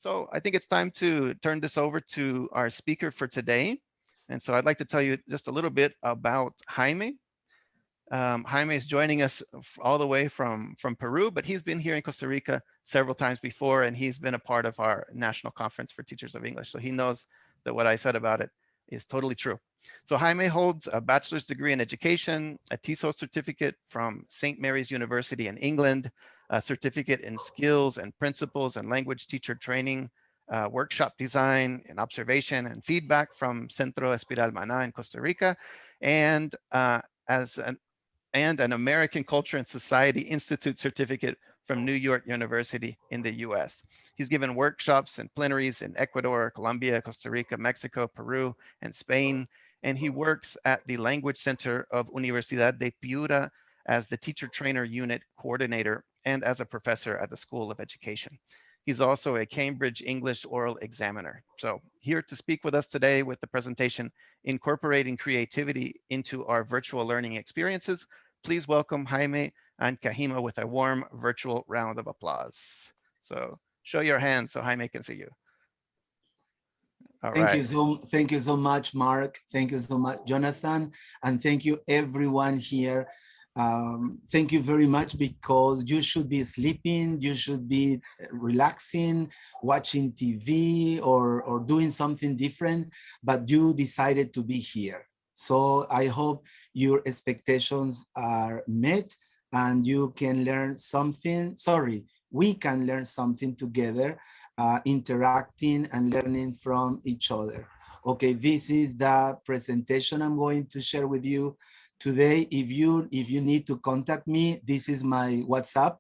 So I think it's time to turn this over to our speaker for today. And so I'd like to tell you just a little bit about Jaime. Jaime is joining us all the way from Peru, but he's been here in Costa Rica several times before, and he's been a part of our National Conference for Teachers of English. So he knows that what I said about it is totally true. So Jaime holds a bachelor's degree in education, a TESOL certificate from St. Mary's University in England, a certificate in skills and principles and language teacher training, workshop design and observation and feedback from Centro Espiral Maná in Costa Rica, and as an American Culture and Society Institute certificate from New York University in the US. He's given workshops and plenaries in Ecuador, Colombia, Costa Rica, Mexico, Peru, and Spain. And he works at the Language Center of Universidad de Piura as the Teacher Trainer Unit Coordinator and as a professor at the School of Education. He's also a Cambridge English Oral Examiner. So here to speak with us today with the presentation, Incorporating Creativity into Our Virtual Learning Experiences, please welcome Jaime Ancajima with a warm virtual round of applause. So show your hands so Jaime can see you. All right. Thank you so much, Mark. Thank you so much, Jonathan. And thank you everyone here. Thank you very much, because you should be sleeping, you should be relaxing, watching TV or doing something different, but you decided to be here. So I hope your expectations are met and you can learn something. Sorry, we can learn something together, interacting and learning from each other. Okay, this is the presentation I'm going to share with you today. If you need to contact me, this is my WhatsApp.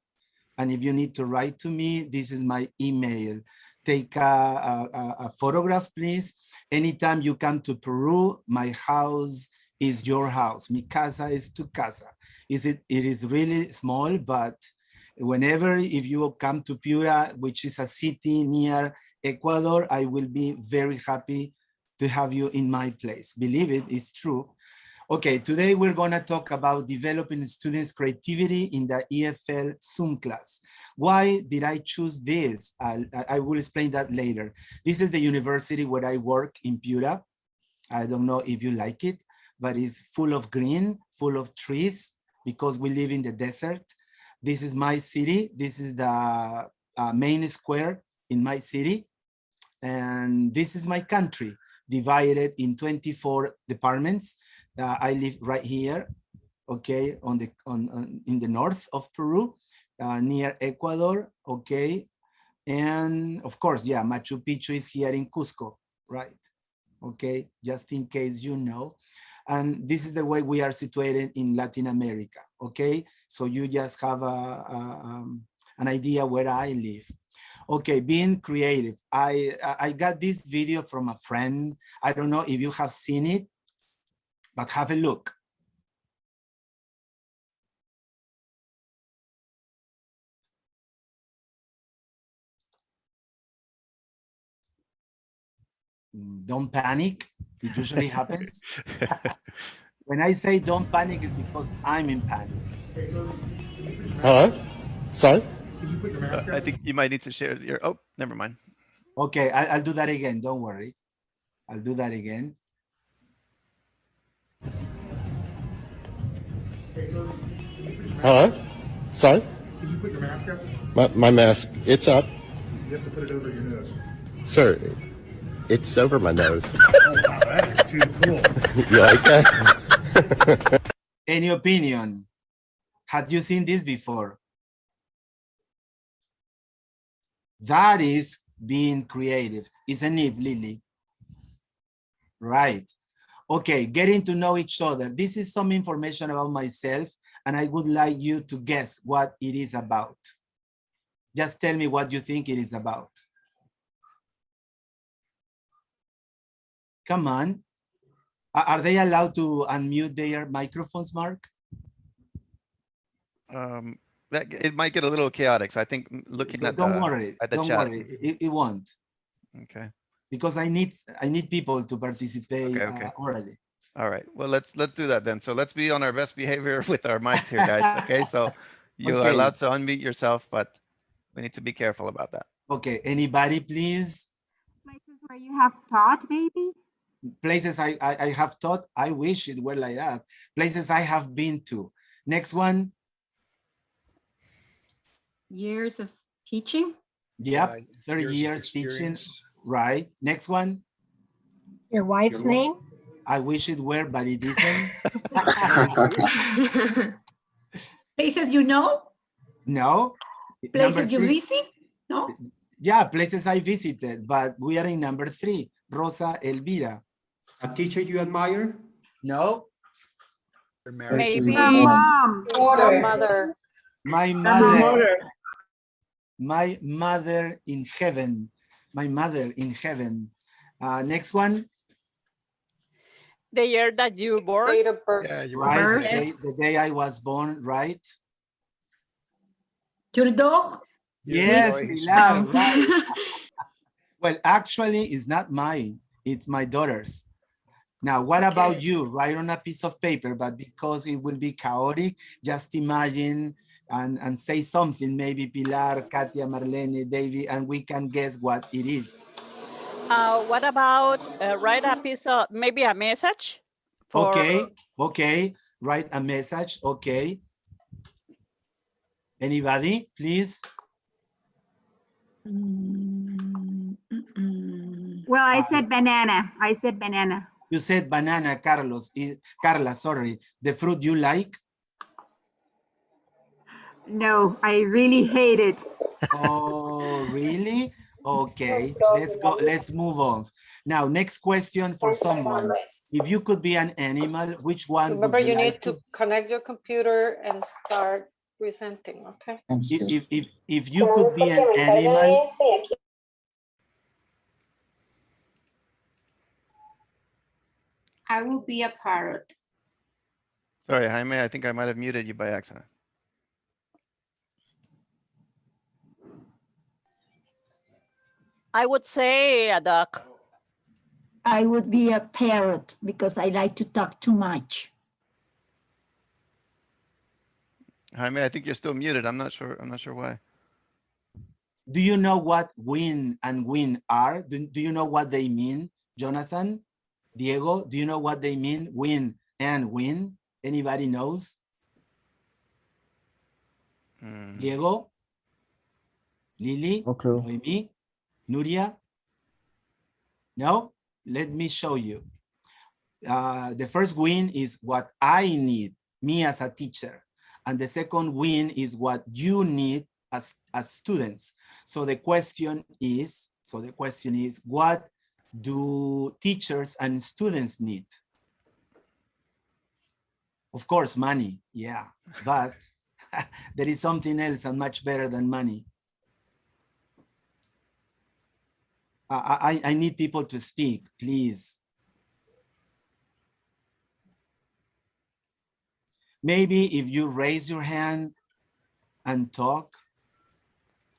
And if you need to write to me, this is my email. Take a photograph, please. Anytime you come to Peru, my house is your house. Mi casa es tu casa. It is really small, but whenever, if you come to Piura, which is a city near Ecuador, I will be very happy to have you in my place. Believe it, it's true. Okay, today we're gonna talk about developing students' creativity in the EFL Zoom class. Why did I choose this? I will explain that later. This is the university where I work in Piura. I don't know if you like it, but it's full of green, full of trees, because we live in the desert. This is my city. This is the main square in my city. And this is my country, divided in 24 departments. I live right here, okay, in the north of Peru, near Ecuador, okay, and of course, yeah, Machu Picchu is here in Cusco, right? Okay, just in case you know. And this is the way we are situated in Latin America, okay? So you just have an idea where I live. Okay, being creative. I got this video from a friend. I don't know if you have seen it, but have a look. Don't panic. It usually happens. When I say don't panic, it's because I'm in panic. Hello? Sorry? I think you might need to share your, oh, never mind. Okay, I'll do that again. Don't worry. I'll do that again. Hello? Sorry? Can you put your mask up? My mask, it's up. You have to put it over your nose. Sir, it's over my nose. Oh, wow, that is too cool. You like that? Any opinion? Had you seen this before? That is being creative, isn't it, Lily? Right. Okay, getting to know each other. This is some information about myself, and I would like you to guess what it is about. Just tell me what you think it is about. Come on. Are they allowed to unmute their microphones, Mark? That it might get a little chaotic. So I think looking at don't the worry. at the Don't chat. worry. It won't. Okay. Because I need people to participate Okay. orally. All right. Well, let's do that then. So let's be on our best behavior with our mics here, guys. Okay. So you are allowed to unmute yourself, but we need to be careful about that. Okay, anybody, please? Places where you have taught, maybe? Places I have taught. I wish it were like that. Places I have been to. Next one. Years of teaching. Yep, 30 years teaching. Right. Next one. Your wife's name? I wish it were, but it isn't. Places you know? No. Places you visit? No? Yeah, places I visited, but we are in number 3. Rosa Elvira. A teacher you admire? No. Maybe Your mom. your mother. My mother. My mother in heaven. My mother in heaven. Next one. The year that you born. Date of birth. Right. The day I was born, right? Your dog? Yes, Pilar, right. Well, actually, it's not mine. It's my daughter's. Now, what about you? Write on a piece of paper, but because it will be chaotic, just imagine and say something, maybe Pilar, Katia, Marlene, David, and we can guess what it is. What about write a piece of, maybe a message? Okay, write a message, okay. Anybody, please? Well, I said banana. I said banana. You said banana, Carlos. Carla, sorry. The fruit you like? No, I really hate it. Oh, really? Okay, let's go. Let's move on. Now, next question for someone. If you could be an animal, which one Remember, would you like need to connect your computer and start presenting, okay? If you could be an animal, I will be a parrot. Sorry, Jaime, I think I might have muted you by accident. I would say a duck. I would be a parrot because I like to talk too much. Jaime, I think you're still muted. I'm not sure why. do you know what win and win are? Do you know what they mean, Jonathan? Diego, do you know what they mean, win and win? Anybody knows? Diego? Lily? No clue. Noemi? Nuria? No? Let me show you. The first win is what I need, me as a teacher. And the second win is what you need as students. So the question is, what do teachers and students need? Of course, money, yeah, but there is something else and much better than money. I need people to speak, please. Maybe if you raise your hand and talk.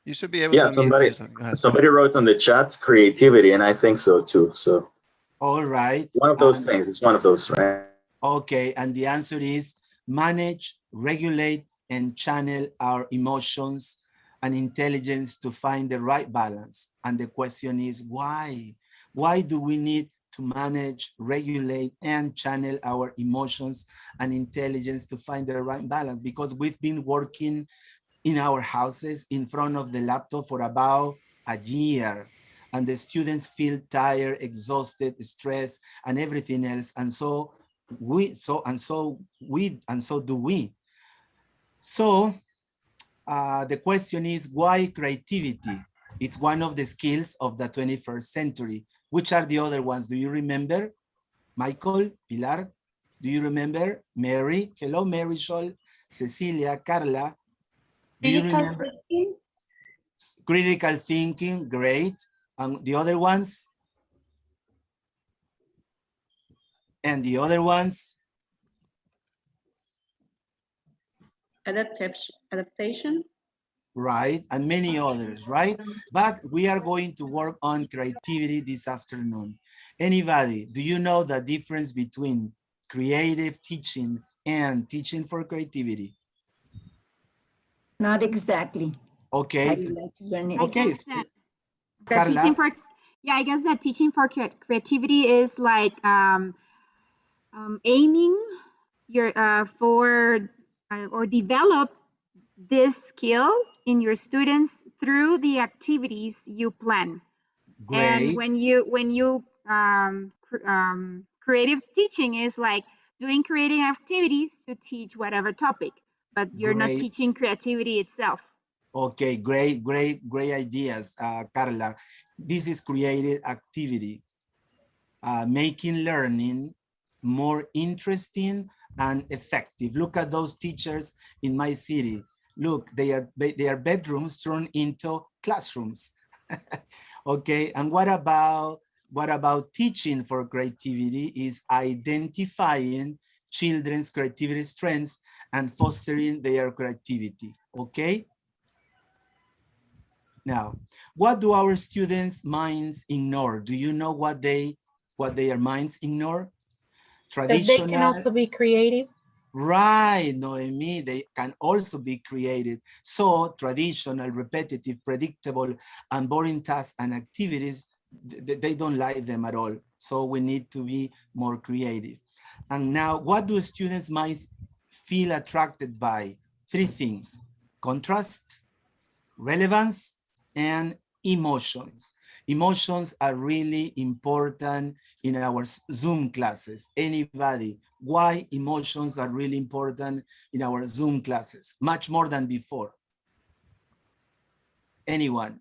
You should be able to unmute. Somebody wrote on the chat creativity, and I think so too. So all right. One of those things. It's one of those, right? Okay, and the answer is manage, regulate, and channel our emotions and intelligence to find the right balance. And the question is why? Why do we need to manage, regulate, and channel our emotions and intelligence to find the right balance? Because we've been working in our houses in front of the laptop for about a year, and the students feel tired, exhausted, stressed, and everything else. And so do we. So the question is, why creativity? It's one of the skills of the 21st century. Which are the other ones? Do you remember? Michael, Pilar, do you remember? Mary, hello, Mary Scholl, Cecilia, Carla. Do you remember? Thinking. Critical thinking, great. And the other ones? And the other ones? Adaptation. Right, and many others, right? But we are going to work on creativity this afternoon. Anybody, do you know the difference between creative teaching and teaching for creativity? Not exactly. Okay. Okay. Teaching for, yeah, I guess that teaching for creativity is like aiming your for or develop this skill in your students through the activities you plan. Great. And when you creative teaching is like doing creative activities to teach whatever topic, but you're not teaching creativity itself. Okay, great ideas, Carla. This is creative activity, making learning more interesting and effective. Look at those teachers in my city. Look, their bedrooms turned into classrooms. Okay, and what about teaching for creativity is identifying children's creativity strengths and fostering their creativity, okay? Now, what do our students' minds ignore? Do you know what their minds ignore? Traditional. They can also be creative. Right, Noemi, they can also be creative. So traditional, repetitive, predictable, and boring tasks and activities, they don't like them at all. So we need to be more creative. And now, what do students' minds feel attracted by? 3 things: contrast, relevance, and emotions. Emotions are really important in our Zoom classes. Anybody, why emotions are really important in our Zoom classes, much more than before? Anyone?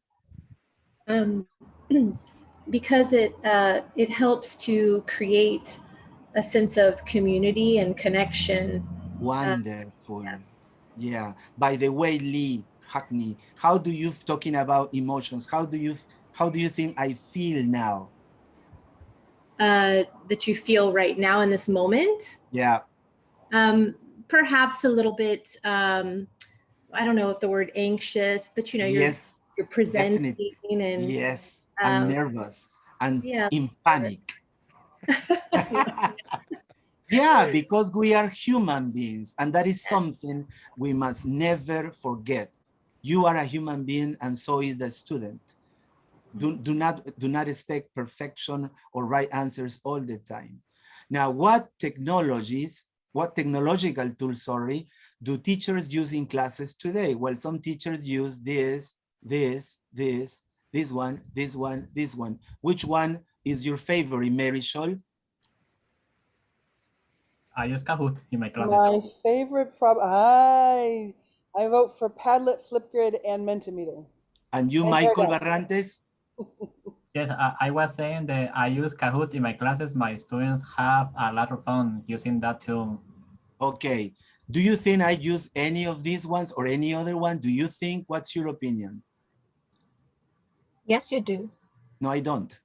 Because it helps to create a sense of community and connection. Wonderful. Yeah. By the way, Lee Hackney, how do you, talking about emotions, how do you think I feel now? That you feel right now in this moment? Yeah. Perhaps a little bit, I don't know if the word anxious, but you know, yes, you're presenting definitely. and yes, and nervous and in panic. Yeah, because we are human beings, and that is something we must never forget. You are a human being, and so is the student. Do not expect perfection or right answers all the time. Now, what technological tools, do teachers use in classes today? Well, some teachers use this one. Which one is your favorite, Marisol? I use Kahoot in my classes. My favorite I vote for Padlet, Flipgrid, and Mentimeter. And you, Michael Barrantes? Yes, I was saying that I use Kahoot in my classes. My students have a lot of fun using that tool. Okay. Do you think I use any of these ones or any other one? Do you think? What's your opinion? Yes, you do. No, I don't.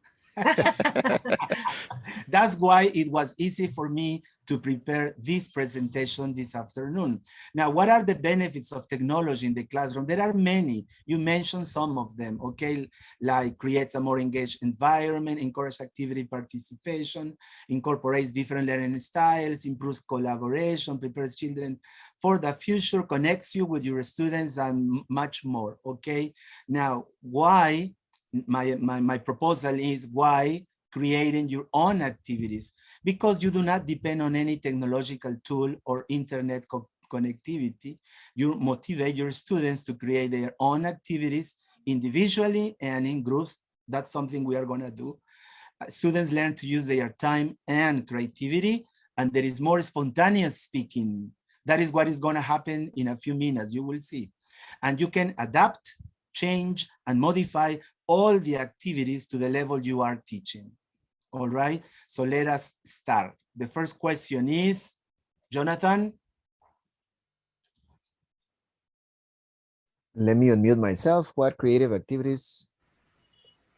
That's why it was easy for me to prepare this presentation this afternoon. Now, what are the benefits of technology in the classroom? There are many. You mentioned some of them, okay? Like creates a more engaged environment, encourages activity participation, incorporates different learning styles, improves collaboration, prepares children for the future, connects you with your students, and much more, okay? Now, why? My proposal is why creating your own activities, because you do not depend on any technological tool or internet connectivity. You motivate your students to create their own activities individually and in groups. That's something we are going to do. Students learn to use their time and creativity, and there is more spontaneous speaking. That is what is going to happen in a few minutes. You will see. And you can adapt, change, and modify all the activities to the level you are teaching. All right, so let us start. The first question is, Jonathan? Let me unmute myself. What creative activities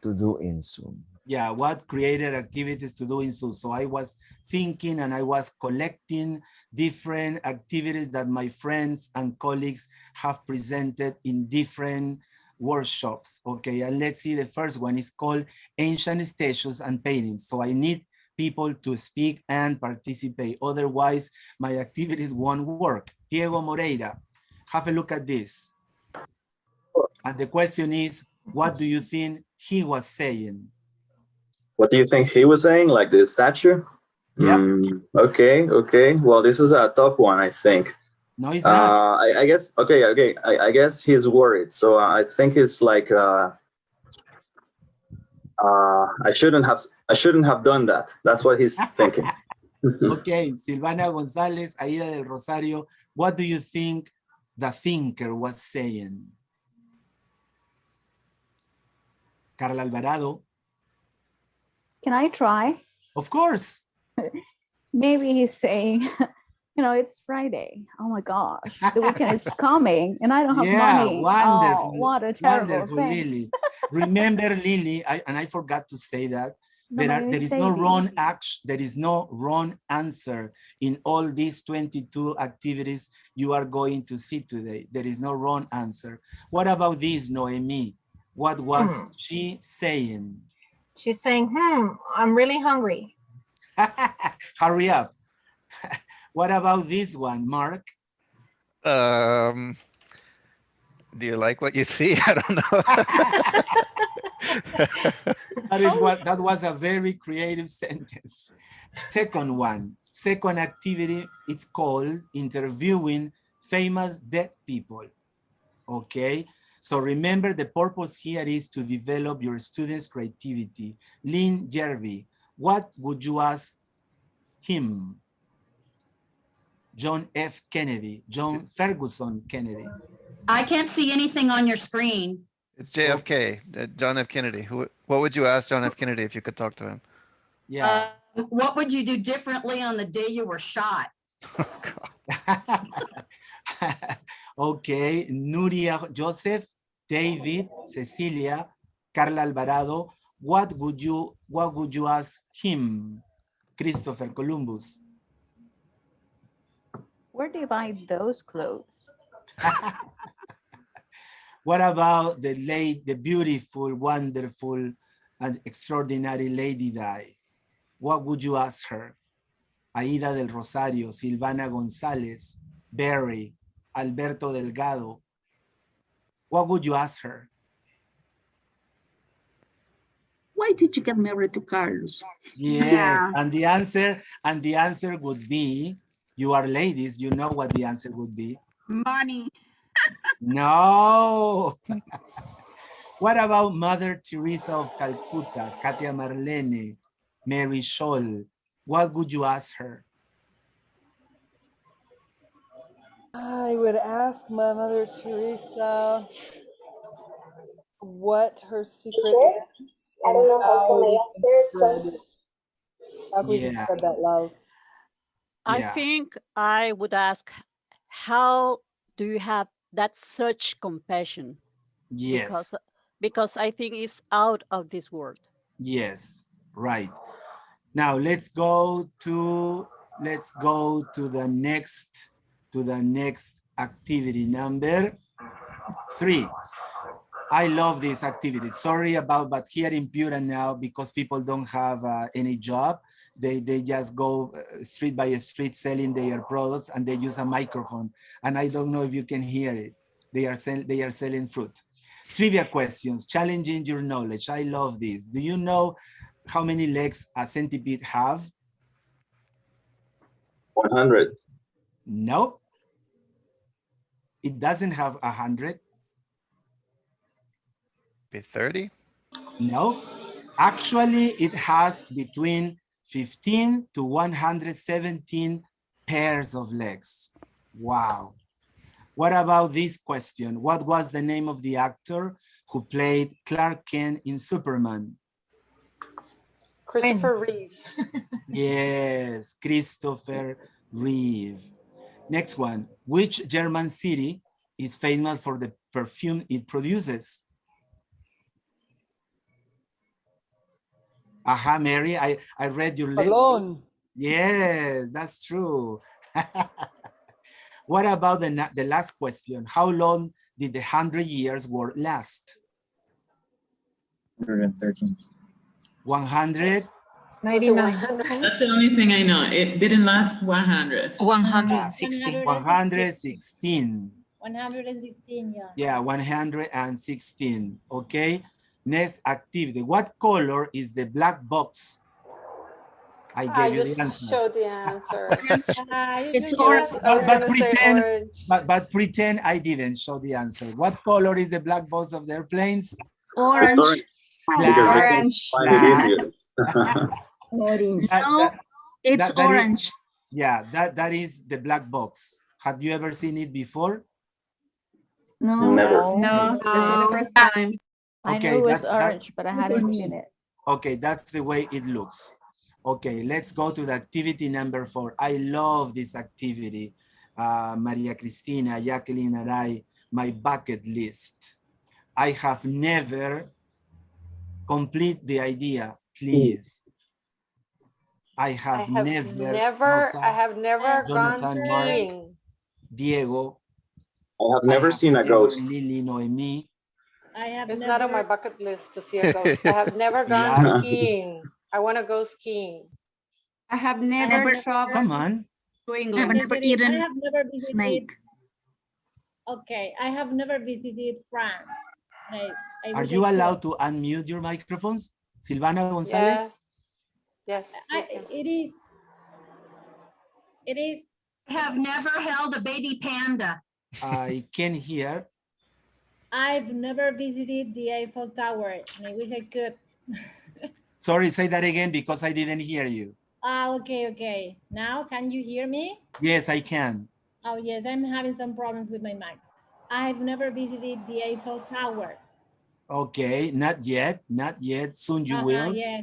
to do in Zoom? Yeah, what creative activities to do in Zoom? So I was thinking and I was collecting different activities that my friends and colleagues have presented in different workshops. Okay, and let's see, the first one is called Ancient Statues and Paintings. So I need people to speak and participate. Otherwise, my activities won't work. Diego Moreira, have a look at this. And the question is, what do you think he was saying? What do you think he was saying? Like the statue? Yep. Okay. Well, this is a tough one, I think. No, it's not. I guess. Okay. I guess he's worried. So I think it's like I shouldn't have done that. That's what he's thinking. Okay, Silvana Gonzalez, Aida del Rosario, what do you think the thinker was saying? Carla Alvarado. Can I try? Of course. Maybe he's saying, you know, it's Friday. Oh my gosh, the weekend is coming and I don't have money. Wonderful. Oh, what a terrible Wonderful, thing. Lily. Remember, Lily, and I forgot to say that, there is no wrong action, there is no wrong answer in all these 22 activities you are going to see today. There is no wrong answer. What about this, Noemi? What was she saying? She's saying, I'm really hungry. Hurry up. What about this one, Mark? Do you like what you see? I don't know. That was a very creative sentence. Second activity, it's called interviewing famous dead people. Okay, so remember the purpose here is to develop your students' creativity. Lynn Jervy, what would you ask him? John F. Kennedy, John Ferguson Kennedy. I can't see anything on your screen. It's JFK, John F. Kennedy. What would you ask John F. Kennedy if you could talk to him? Yeah. What would you do differently on the day you were shot? Okay, Nuria Joseph, David, Cecilia, Carla Alvarado. What would you ask him? Christopher Columbus. Where do you buy those clothes? What about the beautiful, wonderful, and extraordinary Lady Di? What would you ask her? Aida del Rosario, Silvana González, Barry, Alberto Delgado. What would you ask her? Why did you get married to Carlos? Yes, and the answer would be, you are ladies, you know what the answer would be. Money. No. What about Mother Teresa of Calcutta, Katia Marlene, Mary Scholl? What would you ask her? I would ask my Mother Teresa what her secret is and how we can spread that love. I think I would ask, how do you have that such compassion? Yes. Because I think it's out of this world. Yes, right. Now let's go to the next activity, number 3. I love this activity. Sorry about, but here in Piura now, because people don't have any job, they just go street by street selling their products, and they use a microphone. And I don't know if you can hear it. They are selling fruit. Trivia questions, challenging your knowledge. I love this. Do you know how many legs a centipede have? 100. No. It doesn't have 100. Be 30? No. Actually, it has between 15 to 117 pairs of legs. Wow. What about this question? What was the name of the actor who played Clark Kent in Superman? Christopher Reeves. Yes, Christopher Reeve. Next one. Which German city is famous for the perfume it produces? Aha, Mary, I read your lips. Cologne. Yes, that's true. What about the last question? How long did the 100 Years' War last? 113. 100? 99. That's the only thing I know. It didn't last 100. 116. 116. 116, yeah. Yeah, 116. Okay. Next activity. What color is the black box? I gave you the just answer. showed the answer. It's orange. But pretend I didn't show the answer. What color is the black box of the airplanes? Orange. Orange. Orange. That It's is- orange. that is the black box. Have you ever seen it before? No. Never. No, this is the first time. I Okay, knew it was that- orange, but I hadn't seen it. Okay, that's the way it looks. Okay, let's go to the activity number 4. I love this activity. Maria Cristina, Jacqueline, and I, my bucket list. I have never complete the idea, please. I have never gone Jonathan, Mark, skiing. Diego. I have never seen a ghost. Lily, Noemi. It's not on my bucket list to see a ghost. I have never gone skiing. I want to go skiing. I have never traveled Come on. to I've England. never eaten I have never visited. snake. Okay, I have never visited France. Are you allowed to unmute your microphones? Silvana Gonzalez? Yes. It is. I have never held a baby panda. I can hear. I've never visited the Eiffel Tower, and I wish I could. Sorry, say that again because I didn't hear you. Okay. Now, can you hear me? Yes, I can. Oh, yes, I'm having some problems with my mic. I've never visited the Eiffel Tower. Okay, not yet. Soon you will. Yeah.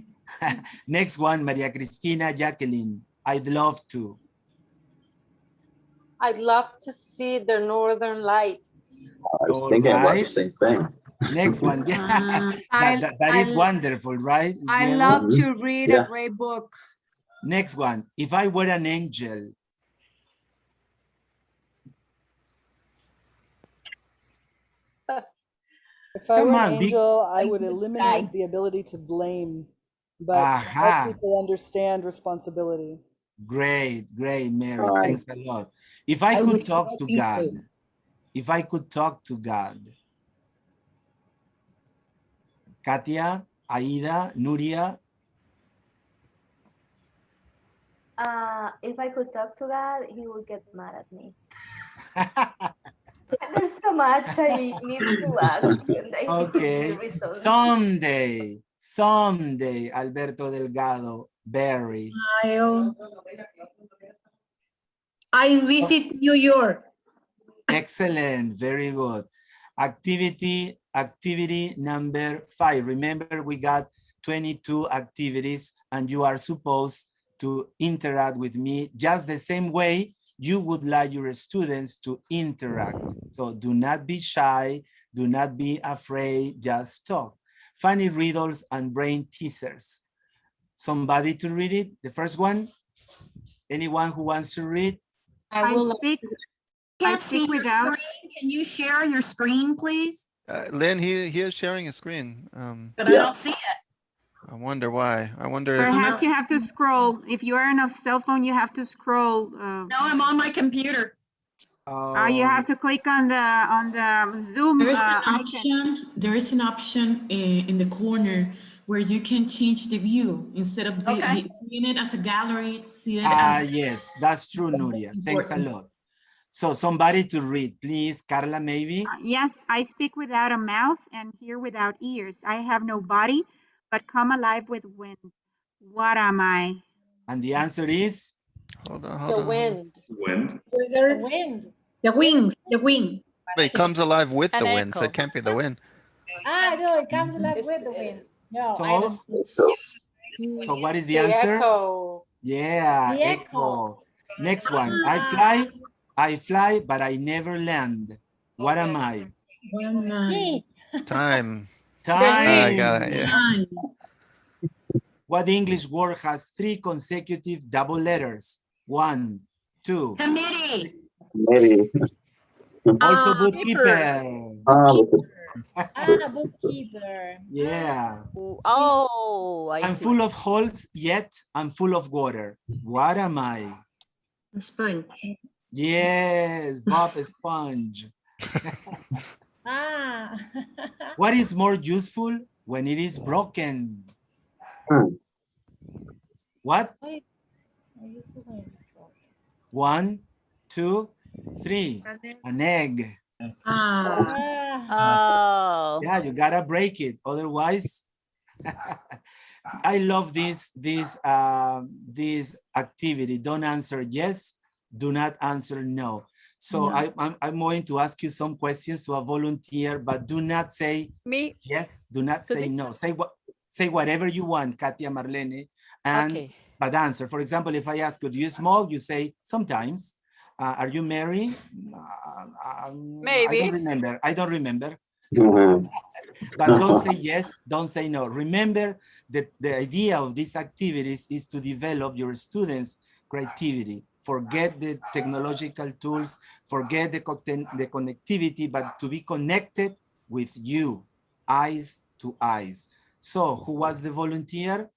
Next one, Maria Cristina, Jacqueline. I'd love to. I'd love to see the Northern Lights. I was thinking about the same thing. Next one. Yeah, that is wonderful, right? I Diego? love to read a great book. Next one. If I were an angel. If I Come were on, an angel, I would eliminate the ability to blame, but help people understand responsibility. Great, Mary. All right. Thanks a lot. If I could talk to God, Katia, Aida, Nuria. If I could talk to God, he would get mad at me. There's so much I need to ask, and I Okay, someday, Alberto Delgado, Barry. I visit New York. Excellent, very good. Activity number 5. Remember, we got 22 activities, and you are supposed to interact with me just the same way you would like your students to interact. So do not be shy, do not be afraid, just talk. Funny riddles and brain teasers. Somebody to read it? The first one? Anyone who wants to read? I speak without. Screen. Can you share your screen, please? Lynn, he is sharing a screen. But I don't see it. I wonder why. I wonder. Perhaps you have to scroll. If you are on a cell phone, you have to scroll. No, I'm on my computer. You have to click on the Zoom There is icon. There is an option in the corner where you can change the view instead of seeing it as a gallery. See it as Yes, that's true, Nuria. Thanks a lot. So somebody to read, please. Carla, maybe? Yes, I speak without a mouth and hear without ears. I have no body, but come alive with wind. What am I? And the answer is? Hold The on. wind. Wind. The wind. The wind. It comes alive with the wind, so it can't be the wind. No, it comes alive with the wind. No, So what is the answer? Echo. Yeah, The echo. Next one. I fly, but I never land. What am I? Time. Time. I got it. Yeah. What English word has 3 consecutive double letters? 1, 2. Committee. Maybe. Also bookkeeper. Bookkeeper. Yeah. Oh, I'm full of holes, yet I'm full of water. What am I? Sponge. Yes, Bob Sponge. What is more useful, When it is broken. What? 1, 2, 3. An egg. Oh. Yeah, you gotta break it. Otherwise, I love this activity. Don't answer yes. Do not answer no. So No. I'm going to ask you some questions to a volunteer, but do not say yes. Do not say no. Say whatever you want, Katia, Marlene, and but answer. For example, if I ask you, do you smoke? You say sometimes. Are you married? Maybe. I don't remember. But don't say yes, don't say no. Remember that the idea of these activities is to develop your students' creativity. Forget the technological tools, forget the connectivity, but to be connected with you, eyes to eyes. So who was the volunteer?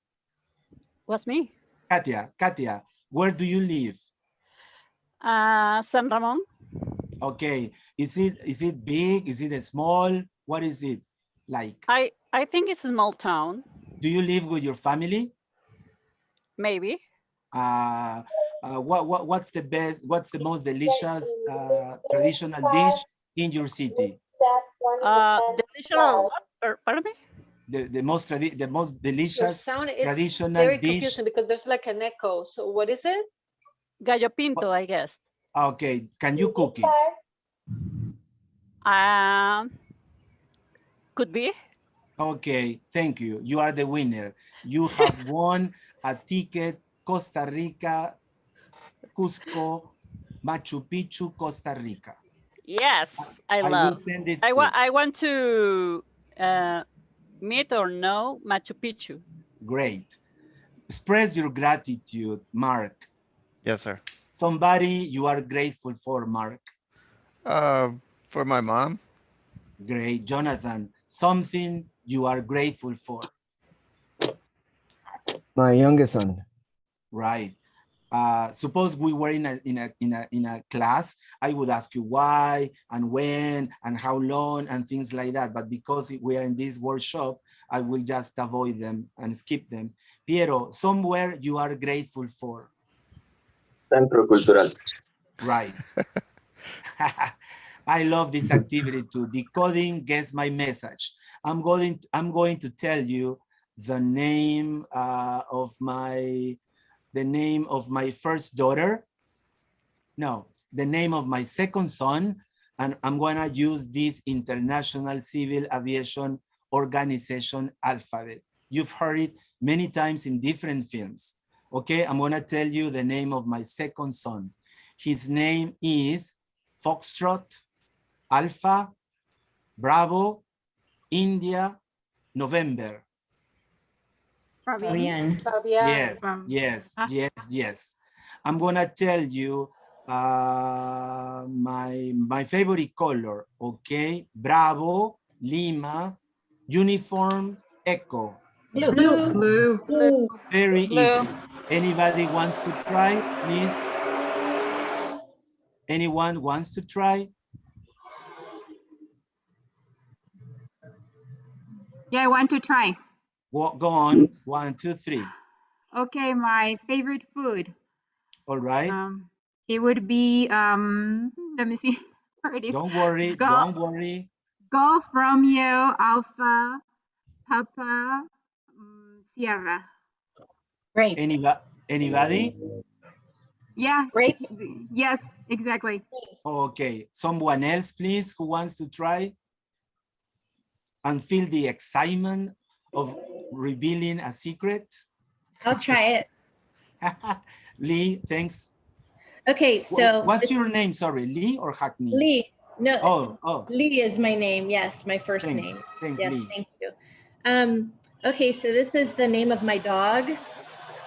Was me. Katia, where do you live? San Ramon. Okay, is it big? Is it small? What is it like? I think it's a small town. Do you live with your family? Maybe. What's the most delicious traditional dish in your city? Traditional what? Pardon me? The most delicious Your sound is traditional very dish. confusing because there's like an echo. So what is it? Gallo pinto, I guess. Okay, can you cook it? Could be. Okay, thank you. You are the winner. You have won a ticket, Costa Rica, Cusco, Machu Picchu, Costa Rica. Yes, I will send it I soon. want to meet or know Machu Picchu. Great. Express your gratitude, Mark. Yes, sir. Somebody you are grateful for, Mark. For my mom. Great. Jonathan, something you are grateful for. My youngest son. Right. Suppose we were in a class, I would ask you why and when and how long and things like that. But because we are in this workshop, I will just avoid them and skip them. Piero, somewhere you are grateful for. Centro Cultural. Right. I love this activity too. Decoding, guess my message. I'm going to tell you the name of my first daughter. No, the name of my second son, and I'm gonna use this International Civil Aviation Organization alphabet. You've heard it many times in different films. Okay, I'm gonna tell you the name of my second son. His name is Foxtrot, Alpha, Bravo, India, November. Fabian. Yes. I'm gonna tell you my favorite color. Okay, Bravo, Lima, uniform, Echo. Blue. Very easy. Anybody wants to try, please? Anyone wants to try? Yeah, I want to try. Well, go on. 1, 2, 3. Okay, my favorite food. All right. It would be let me see where it is. Don't worry. Don't worry. Golf, Romeo, Alpha, Papa, Sierra. Great. Anybody? Yeah. Great. Yes, exactly. Okay. Someone else, please, who wants to try and feel the excitement of revealing a secret? I'll try it. Lee, thanks. Okay, so what's your name? Sorry, Lee or Hackney? Lee. No. Oh. Lee is my name. Yes, my first name. Thanks, yes, Lee. thank you. Okay, so this is the name of my dog.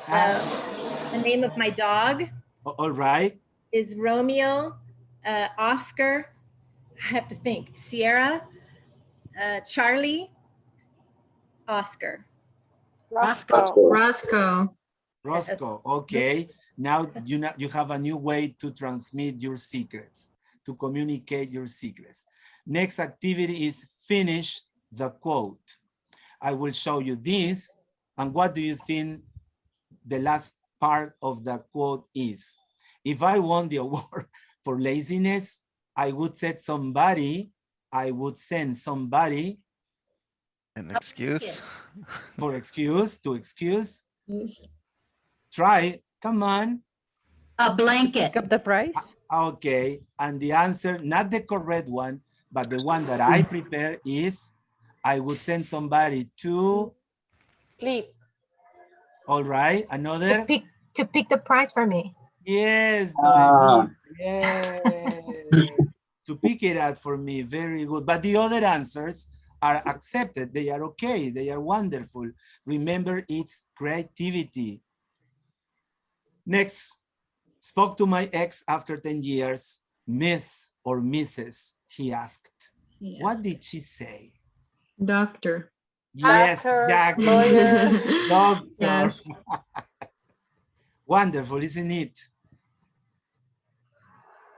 The name of my dog. All right. Is Romeo, Oscar. I have to think. Sierra, Charlie, Oscar. Roscoe. Okay. Now you have a new way to transmit your secrets, to communicate your secrets. Next activity is finish the quote. I will show you this. And what do you think the last part of the quote is? If I won the award for laziness, I would send somebody an excuse for excuse, to excuse. Try, come on. A blanket. Pick up the price. Okay, and the answer, not the correct one, but the one that I prepare is, I would send somebody to sleep. All right, another. To pick the price for me. Yes, Noemi. Yes. To pick it out for me, very good. But the other answers are accepted. They are okay. They are wonderful. Remember, it's creativity. Next, spoke to my ex after 10 years. Miss or Mrs., he asked. Yes. What did she say? Doctor. Yes, doctor, lawyer. Doctor. Yes. Wonderful, isn't it?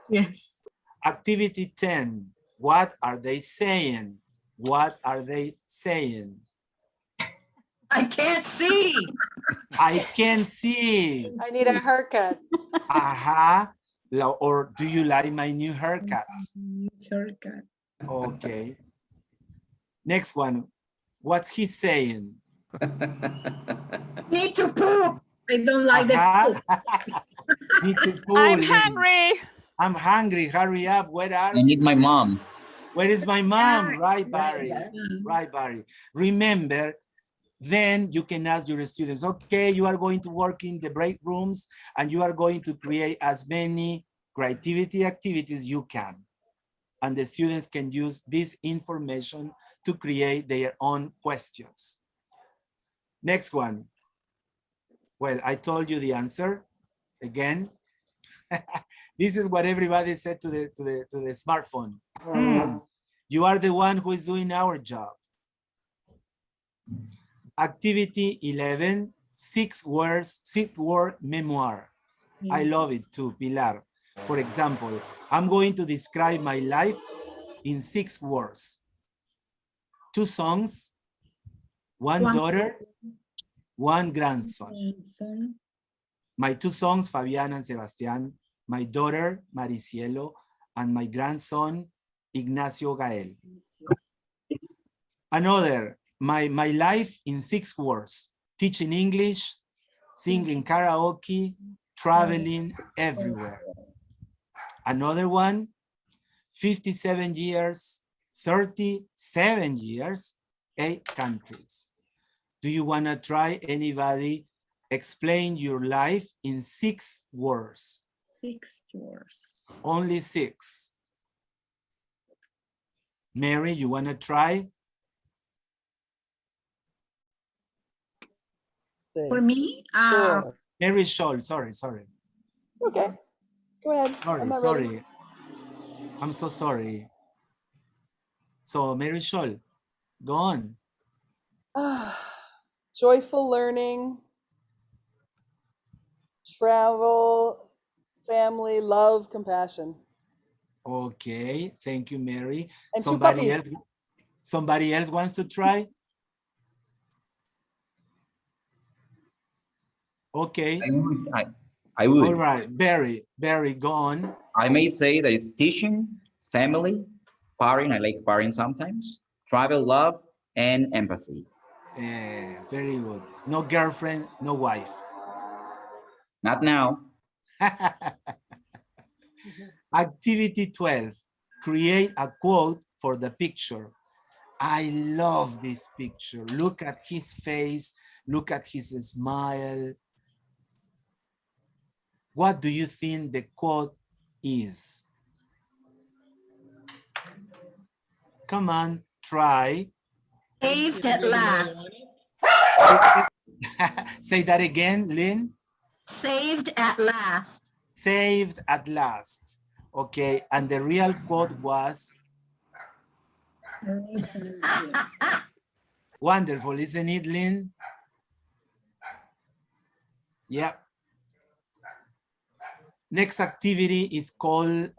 Yes. Activity 10. What are they saying? What are they saying? I can't see. I can't see. I need a haircut. Aha. Or do you like my new haircut? Haircut. Okay. Next one. What's he saying? Need to poop. I don't like this food. Need to poop. I'm hungry. I'm hungry. Hurry up. Where are you? I need my mom. Where is my mom? Right, Barry. Right, Barry. Remember, then you can ask your students, okay, you are going to work in the break rooms and you are going to create as many creativity activities you can. And the students can use this information to create their own questions. Next one. Well, I told you the answer again. This is what everybody said to the smartphone. You are the one who is doing our job. Activity 11, 6-word memoir. I love it too, Pilar. For example, I'm going to describe my life in 6 words. 2 sons, 1 daughter, 1 grandson. My 2 sons, Fabián and Sebastián, my daughter, Maricielo, and my grandson, Ignacio Gael. Another, my life in 6 words, teaching English, singing karaoke, traveling everywhere. Another one, 57 years, 37 years, 8 countries. Do you want to try? Anybody explain your life in 6 words? 6 words. Only 6. Mary, you want to try? For me? Sure. Mary Scholl, sorry. Okay, go ahead. Sorry. I'm so sorry. So Mary Scholl, go on. Joyful learning, travel, family, love, compassion. Okay, thank you, Mary. And Somebody else wants to try? Okay. I would. All right, Barry, go on. I may say that it's teaching, family, partying, I like partying sometimes, travel, love, and empathy. Yeah, very good. No girlfriend, no wife. Not now. Activity 12, create a quote for the picture. I love this picture. Look at his face, look at his smile. What do you think the quote is? Come on, try. Saved at last. Say that again, Lynn. Saved at last. Saved at last. Okay, and the real quote was? Wonderful, isn't it, Lynn? Yeah. Next activity is called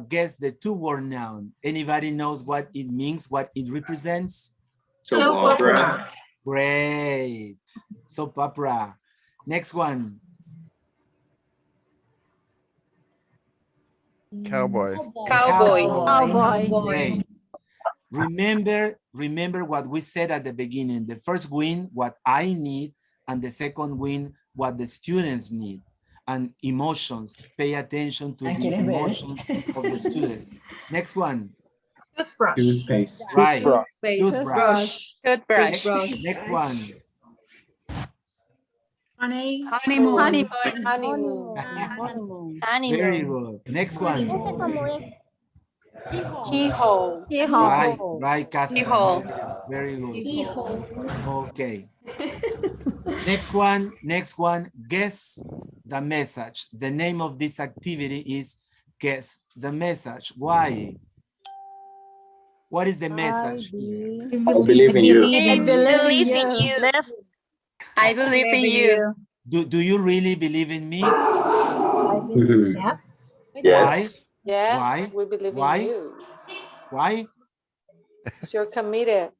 guess the 2-word noun. Anybody knows what it means, what it represents? Soap opera. Great. Soap opera. Next one. Cowboy. Cowboy. Great. Remember what we said at the beginning. The first win, what I need, and the second win, what the students need. And emotions. Pay attention to the emotions of the students. Next one. Toothbrush. Toothpaste. Right. Toothbrush. Toothbrush. Next one. Honeymoon. Very good. Next one. Keyhole. Right, Catherine. Keyhole. Very good. Okay. Next one, guess the message. The name of this activity is guess the message. Why? What is the message here? I believe in you. I believe in you. I believe in you. Do you really believe in me? Yes. Yes, Why? we believe Why? in you. Why? You're committed.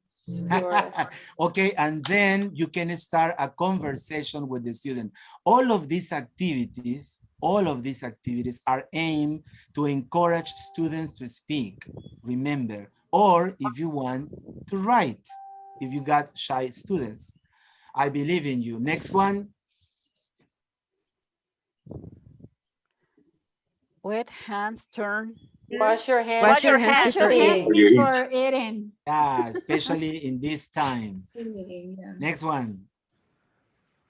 Okay, and then you can start a conversation with the student. All of these activities are aimed to encourage students to speak, remember, or if you want to write, if you got shy students. I believe in you. Next one. Wet hands turn. Wash your hands. Wash your hands before eating. Yeah, especially in these times. Next one.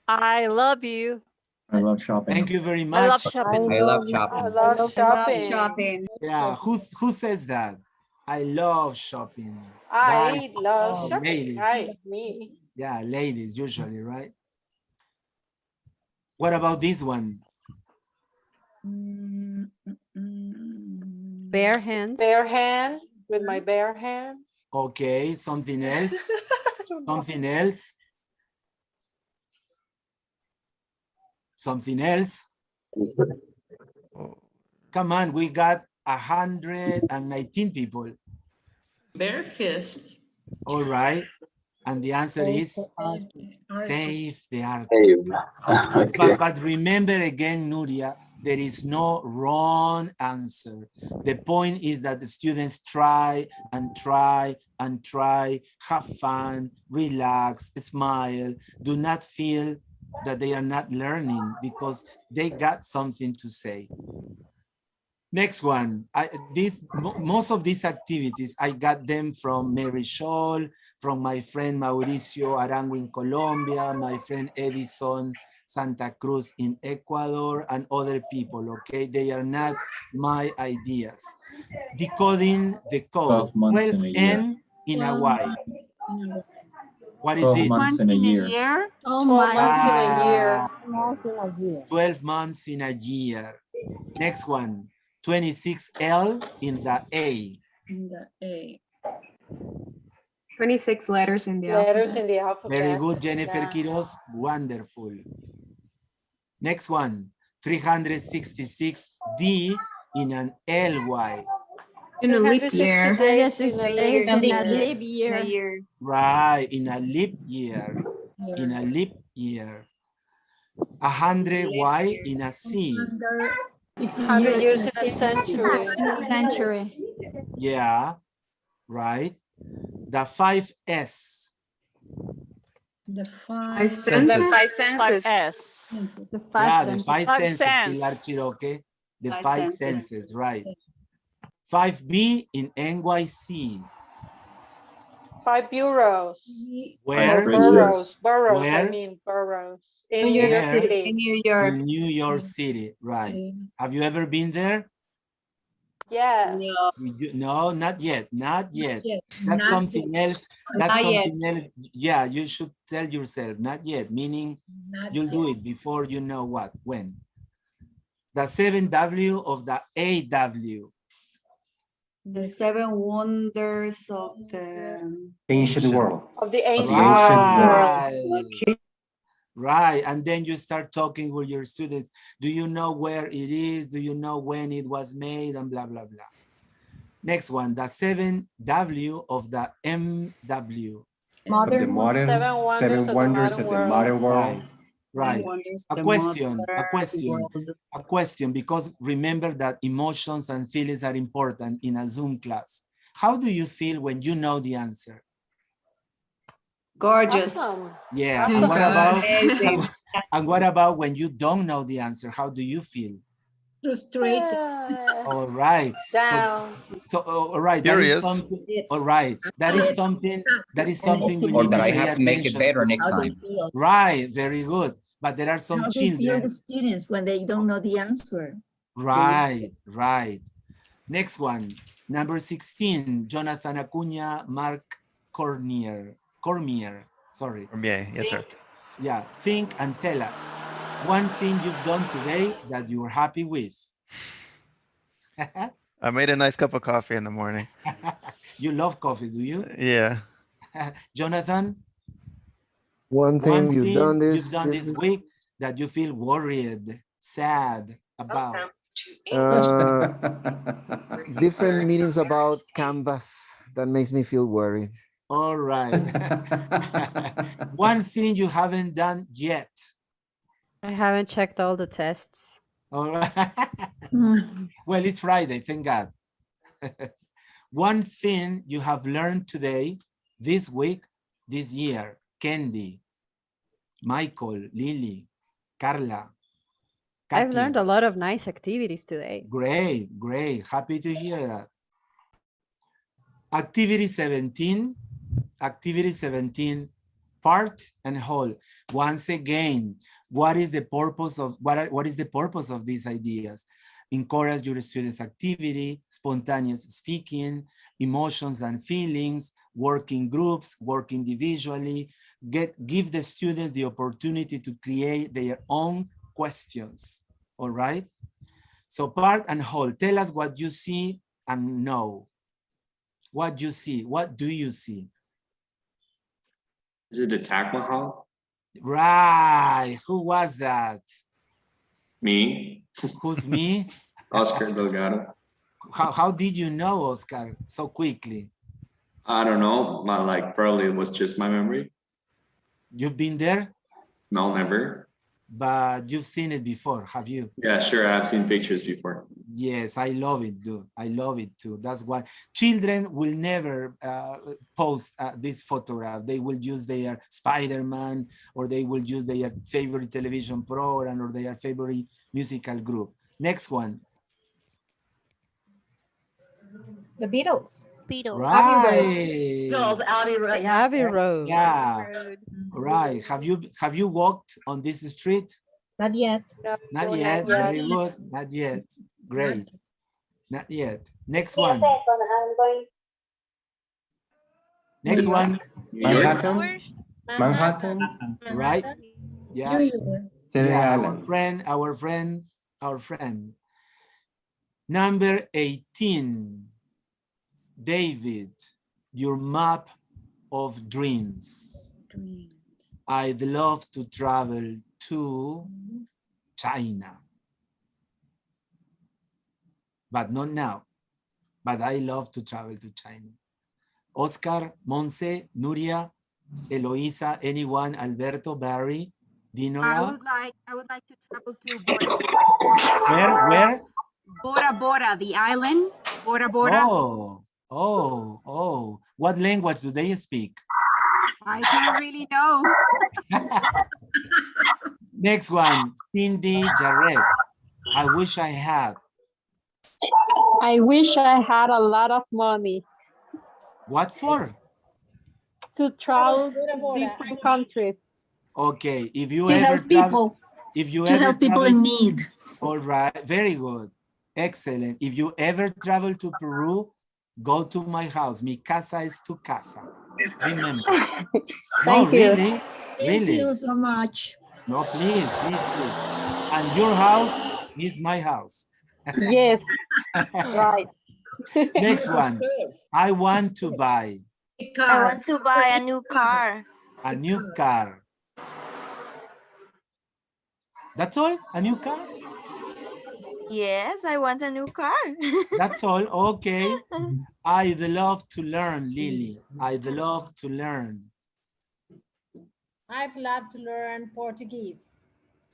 I love you. I love shopping. Thank you very much. I love shopping. I love shopping. I love shopping. Yeah, who says that? I love shopping. I love Oh, shopping. ladies. Right, me. Yeah, ladies usually, right? What about this one? Bare hands. Bare hand, with my bare hands. Okay, something else. Something else. Something else. Come on, we got 119 people. Bare fist. All right. And the answer is save the art. Okay. But remember again, Nuria, there is no wrong answer. The point is that the students try and try and try, have fun, relax, smile, do not feel that they are not learning because they got something to say. Next one, most of these activities, I got them from Mary Scholl, from my friend Mauricio Arango in Colombia, my friend Edison Santa Cruz in Ecuador, and other people, okay? They are not my ideas. Decoding the code, 12N in Hawaii. What is it? 12 months in a year. 12 months in a year. 12 months in a year. Next one. 26L in the A. In the A. 26 letters in the alphabet. Very good, Jennifer Quiroz. Wonderful. Next one. 366D in an LY. In a leap year. Right, in a leap year. In a leap year. 100Y in a C. 100 years in a century. Yeah, right. The 5S. The five senses. The 5 senses. 5S. The 5 senses, Pilar Chiroque. The 5 senses, right. 5B in NYC. 5 bureaus. Where? Boroughs. Where? I mean boroughs. In New York City. In New York. In New York City, right. Have you ever been there? Yes. No, not yet. Not yet. That's Not something yet. else. That's Not something else. Yeah, you should tell yourself, not yet, meaning you'll do it before you know what, when. The 7W of the AW. The 7 wonders of the Ancient world. Of the ancient world. Right, and then you start talking with your students. Do you know where it is? Do you know when it was made? And blah, blah, blah. Next one, the 7W of the MW. Modern Seven wonders of the modern world. Right. A question, because remember that emotions and feelings are important in a Zoom class. How do you feel when you know the answer? Gorgeous. Awesome. Yeah. Awesome. And what about Amazing. and what about when you don't know the answer? How do you feel? Frustrated. All right. Down. So all right. That is something. All right. That is something. That is something you Or need that to I pay have to make it attention better to. next time. Right. Very good. But there are some How do you feel children. the students when they don't know the answer? Right. Right. Next one. Number 16. Jonathan Acuña, Mark Cormier. Sorry. Cormier. Yes, sir. Yeah. Think and tell us one thing you've done today that you're happy with. I made a nice cup of coffee in the morning. You love coffee, do you? Yeah. Jonathan? One thing you've done this this week that you feel worried, sad about. Different meetings about Canvas that makes me feel worried. All right. One thing you haven't done yet. I haven't checked all the tests. All right. Well, it's Friday, thank God. One thing you have learned today, this week, this year. Candy, Michael, Lily, Carla. I've learned a lot of nice activities today. Great, great. Happy to hear that. Activity 17, part and whole. Once again, what is the purpose of these ideas? Encourage your students' activity, spontaneous speaking, emotions and feelings, work in groups, work individually, give the students the opportunity to create their own questions, all right? So part and whole, tell us what you see and know. What you see, what do you see? Is it the Taj Mahal? Right, who was that? Me. Who's me? Oscar Delgado. How did you know, Oscar, so quickly? I don't know, probably it was just my memory. You've been there? No, never. But you've seen it before, have you? Yeah, sure, I've seen pictures before. Yes, I love it, dude. I love it too. That's why children will never post this photograph. They will use their Spider-Man, or they will use their favorite television program, or their favorite musical group. Next one. The Beatles. Right. Girls, Abbey Road. Abbey Road. Yeah. Right. Have you walked on this street? Not yet. Not yet. Very good. Not yet. Great. Not yet. Next one. Next one. Manhattan. Manhattan. Right. Yeah. Yeah. Our friend. Number 18. David, your map of dreams. I'd love to travel to China. But not now. But I love to travel to China. Oscar, Monse, Nuria, Eloisa, anyone, Alberto, Barry, Dinora. I would like to travel to Bora Bora. Where? Bora Bora, the island. Bora Bora. Oh. What language do they speak? I don't really know. Next one, Cindy Jarrett. I wish I had. I wish I had a lot of money. What for? To travel to different countries. Okay, if you to ever help people. If you to ever help people in need. All right, very good. Excellent. If you ever travel to Peru, go to my house. Mi casa es tu casa. Remember. Thank you. Really? Thank you so much. No, please. And your house is my house. Yes. Right. Next one. I want to buy. I want to buy a new car. A new car. That's all? A new car? Yes, I want a new car. That's all. Okay. I'd love to learn, Lily. I'd love to learn. I'd love to learn Portuguese.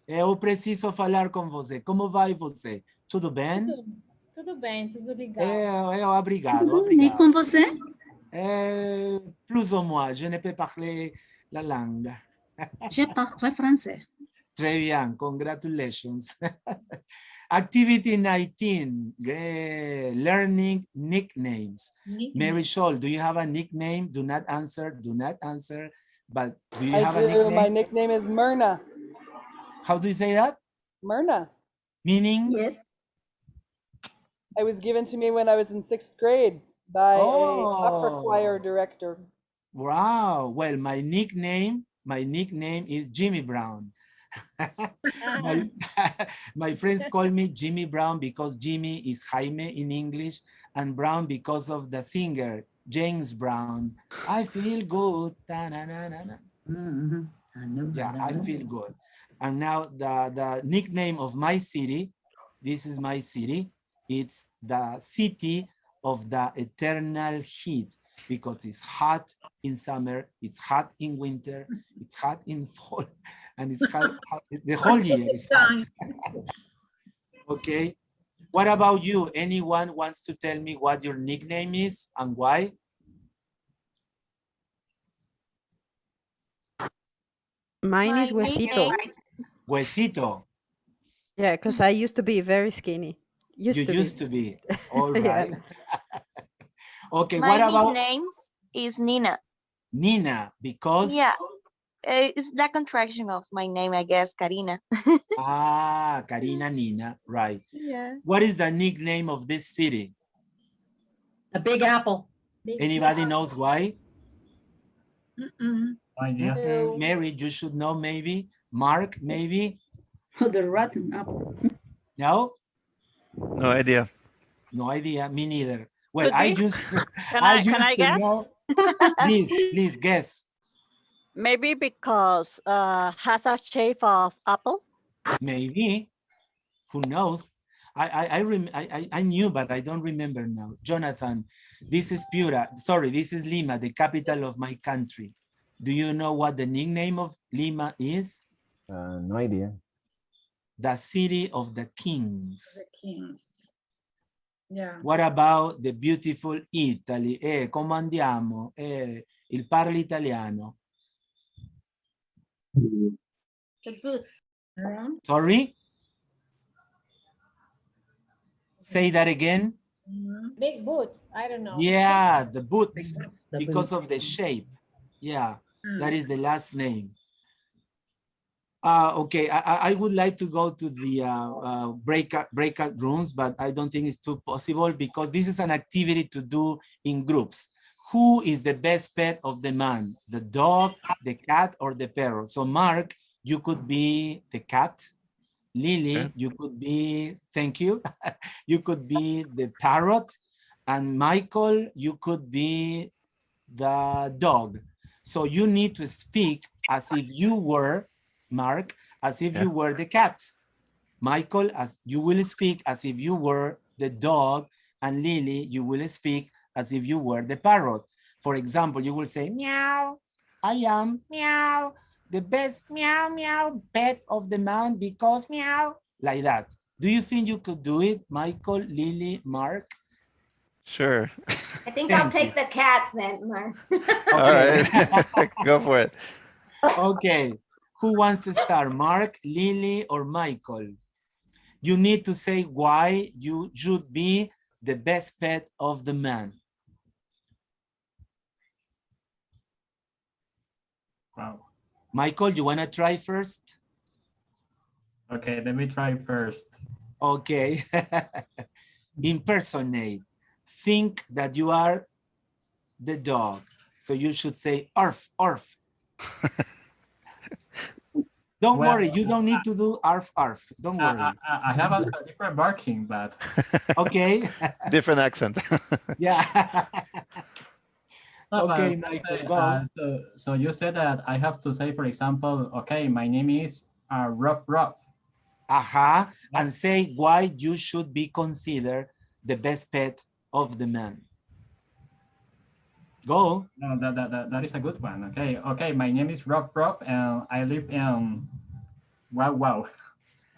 Eu preciso falar com você. Como vai você? Tudo bem? Tudo bem, tudo legal. Obrigado, obrigado. E com você? Plus ou moins, je ne peux parler la langue. Je parle français. Très bien, congratulations. Activity 19, learning nicknames. Mary Scholl, do you have a nickname? Do not answer, but do you have a nickname? My nickname is Myrna. How do you say that? Myrna. Meaning? Yes. It was given to me when I was in 6th grade by a upper choir director. Wow. Well, my nickname is Jimmy Brown. My friends call me Jimmy Brown because Jimmy is Jaime in English and Brown because of the singer James Brown. I feel good. Yeah, I feel good. And now the nickname of my city, this is my city, it's the city of the eternal heat because it's hot in summer, it's hot in winter, it's hot in fall, and it's hot the whole year is hot. Okay. What about you? Anyone wants to tell me what your nickname is and why? Mine is Huesito. Huesito. Yeah, because I used to be very skinny. You used to be. All right. Okay, My what about nickname is Nina. Nina? Because yeah, it's the contraction of my name, I guess, Karina. Karina Nina, right? Yeah. What is the nickname of this city? The Big Apple. Anybody knows why? Idea. Mary, you should know maybe. Mark, maybe. The rotten apple. No? No idea. No idea. Me neither. Well, Could I be. used Can I I used to guess? know. Please guess. Maybe because has a shape of apple. Maybe. Who knows? I knew, but I don't remember now. Jonathan, this is Piura. Sorry, this is Lima, the capital of my country. Do you know what the nickname of Lima is? No idea. The city of the kings. The Kings. Yeah. What about the beautiful Italy? Come andiamo? Il parla italiano. The booth. Sorry? Say that again. Big boot. I don't know. Yeah, the boot, because of the shape. Yeah, that is the last name. Okay, I would like to go to the breakout rooms, but I don't think it's too possible because this is an activity to do in groups. Who is the best pet of the man? The dog, the cat, or the parrot? So Mark, you could be the cat. Lily, okay. You could be, thank you. You could be the parrot. And Michael, you could be the dog. So you need to speak as if you were, Mark, as if you were the cat. Michael, as you will speak as if you were the dog, and Lily, you will speak as if you were the parrot. For example, you will say, meow, I am, meow, the best meow, meow, pet of the man because meow, like that. Do you think you could do it, Michael, Lily, Mark? Sure. I think I'll take the cat then, Mark. All right, go for it. Okay, who wants to start, Mark, Lily, or Michael? You need to say why you should be the best pet of the man. Wow. Michael, you want to try first? Okay, let me try first. Okay. Impersonate. Think that you are the dog. So you should say, arf, arf. Don't worry, you don't need to do arf, arf. Don't worry. I have a different barking, but... Okay. Different accent. Yeah. No, okay, Michael, go. So you said that I have to say, for example, okay, my name is Ruff Ruff. Aha, and say why you should be considered the best pet of the man. Go. No, that is a good one. Okay. Okay. My name is Ruff and I live in wow.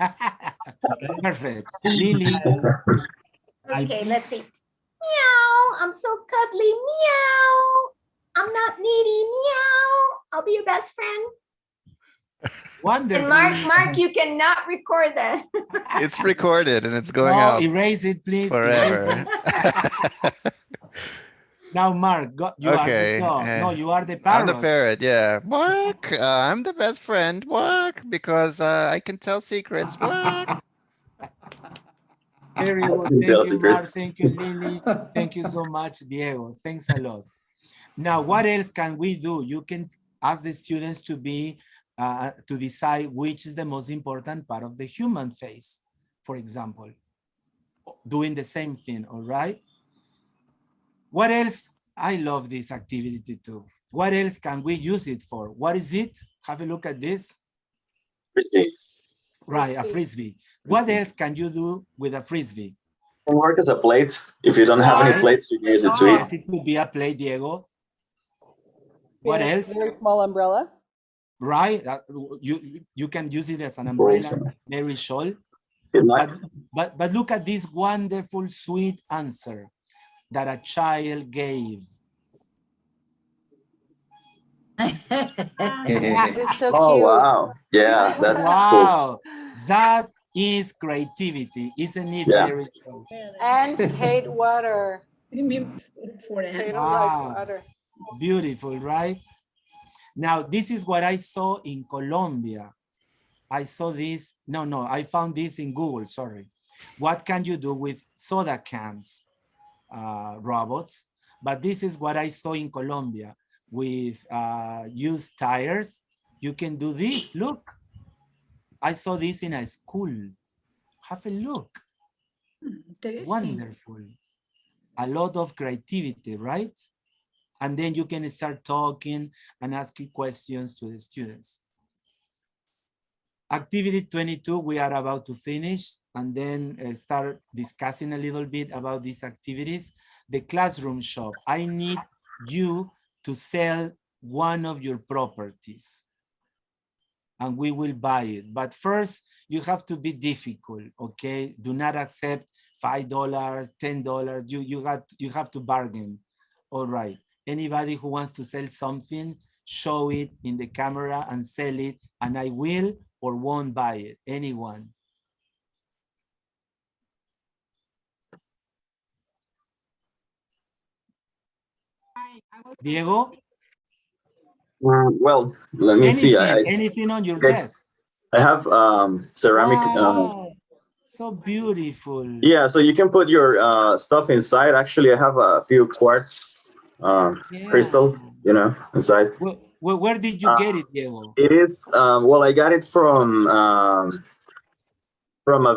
Okay. Perfect. Lily. Okay, let's see. Meow. I'm so cuddly. Meow. I'm not needy. Meow. I'll be your best friend. Wonderful. And Mark, you cannot record that. It's recorded and it's going out. Erase it, please. Forever. Now, Mark, you are the dog. No, you are the parrot. I'm the parrot, yeah. Walk. I'm the best friend. Walk, because I can tell secrets. Walk. Very good. Thank you, Mark. Thank you, Lily. Thank you so much, Diego. Thanks a lot. Now, what else can we do? You can ask the students to decide which is the most important part of the human face, for example. Doing the same thing, all right? What else? I love this activity too. What else can we use it for? What is it? Have a look at this. Frisbee. Right, a frisbee. What else can you do with a frisbee? It can work as a plate. If you don't have any plates, you can use it to eat. Yes, it could be a plate, Diego. What else? Very small umbrella. Right, you can use it as an umbrella, very shawl. But look at this wonderful, sweet answer that a child gave. So oh, cute. wow. Yeah, that's wow. Cool. That is creativity, isn't it? Yeah. Very cool. Ants hate water. Wow. They don't like water. Beautiful, right? Now, this is what I saw in Colombia. I saw this, I found this in Google, sorry. What can you do with soda cans, robots? But this is what I saw in Colombia with used tires. You can do this, look. I saw this in a school. Have a look. Wonderful. A lot of creativity, right? And then you can start talking and asking questions to the students. Activity 22, we are about to finish and then start discussing a little bit about these activities. The classroom shop. I need you to sell one of your properties and we will buy it. But first, you have to be difficult, okay? Do not accept $5, $10. You have to bargain. All right. Anybody who wants to sell something, show it in the camera and sell it, and I will or won't buy it. Anyone? Diego? Well, let me see. Anything on your desk? I have ceramic. Wow, so beautiful. Yeah, so you can put your stuff inside. Actually, I have a few quartz crystals, inside. Where did you get it, Diego? It is, well, I got it from a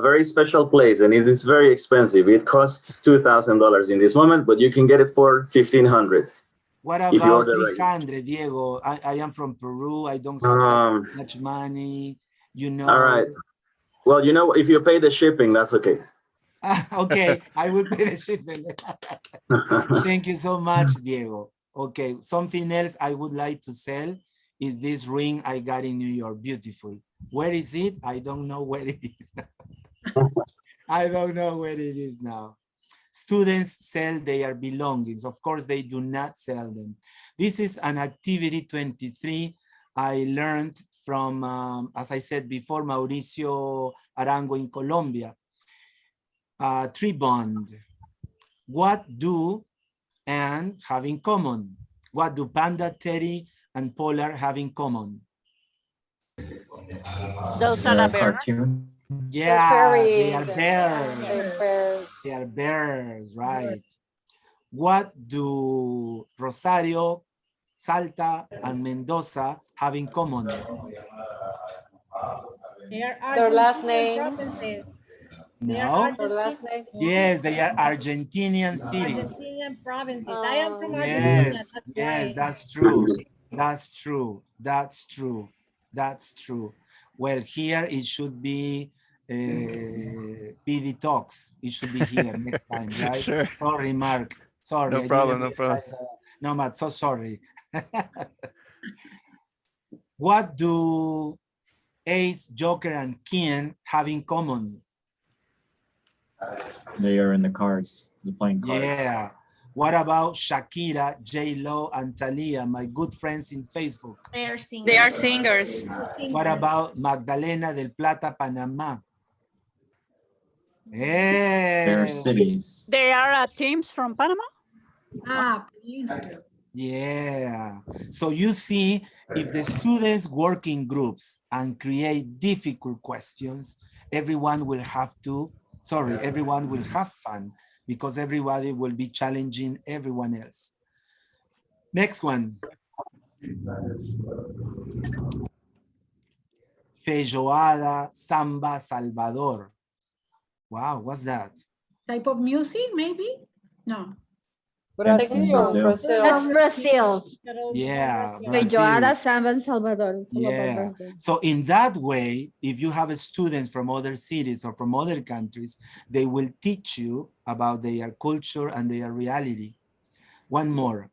very special place, and it is very expensive. It costs $2,000 in this moment, but you can get it for $1,500. What about 300, Diego? I am from Peru. I don't have that much money, All right. Well, if you pay the shipping, that's okay. Okay, I will pay the shipment. Thank you so much, Diego. Okay, something else I would like to sell is this ring I got in New York. Beautiful. Where is it? I don't know where it is now. I don't know where it is now. Students sell their belongings. Of course, they do not sell them. This is an activity 23 I learned from, as I said before, Mauricio Arango in Colombia. Tree bond. What do and have in common? What do panda, teddy, and polar have in common? Those are bears. Yeah, they are bears. They are bears, right? What do Rosario, Salta, and Mendoza have in common? Their last names. No. Their last name. Yes, they are Argentinian cities. Argentinian provinces. I am from Argentina. Yes, that's true. That's true. That's true. That's true. Well, here it should be PD Talks. It should be here next time, right? Sure. Sorry, Mark. Sorry. No problem, no problem. No, Matt, so sorry. What do Ace, Joker, and Ken have in common? They are in the cars. They're playing cards. Yeah. What about Shakira, J-Lo, and Talia, my good friends in Facebook? They are singers. They are singers. What about Magdalena del Plata, Panama? Hey. They're cities. They are teams from Panama? Ah, Yeah. So you see, if the students work in groups and create difficult questions, everyone will have fun because everybody will be challenging everyone else. Next one. Feijoada, samba, Salvador. Wow, what's that? type of music, maybe? No. Brazil. Brazil. That's Brazil. Yeah, Feijoada, Brazil. samba, and Salvador. It's all about Yeah. Brazil. So in that way, if you have students from other cities or from other countries, they will teach you about their culture and their reality. One more.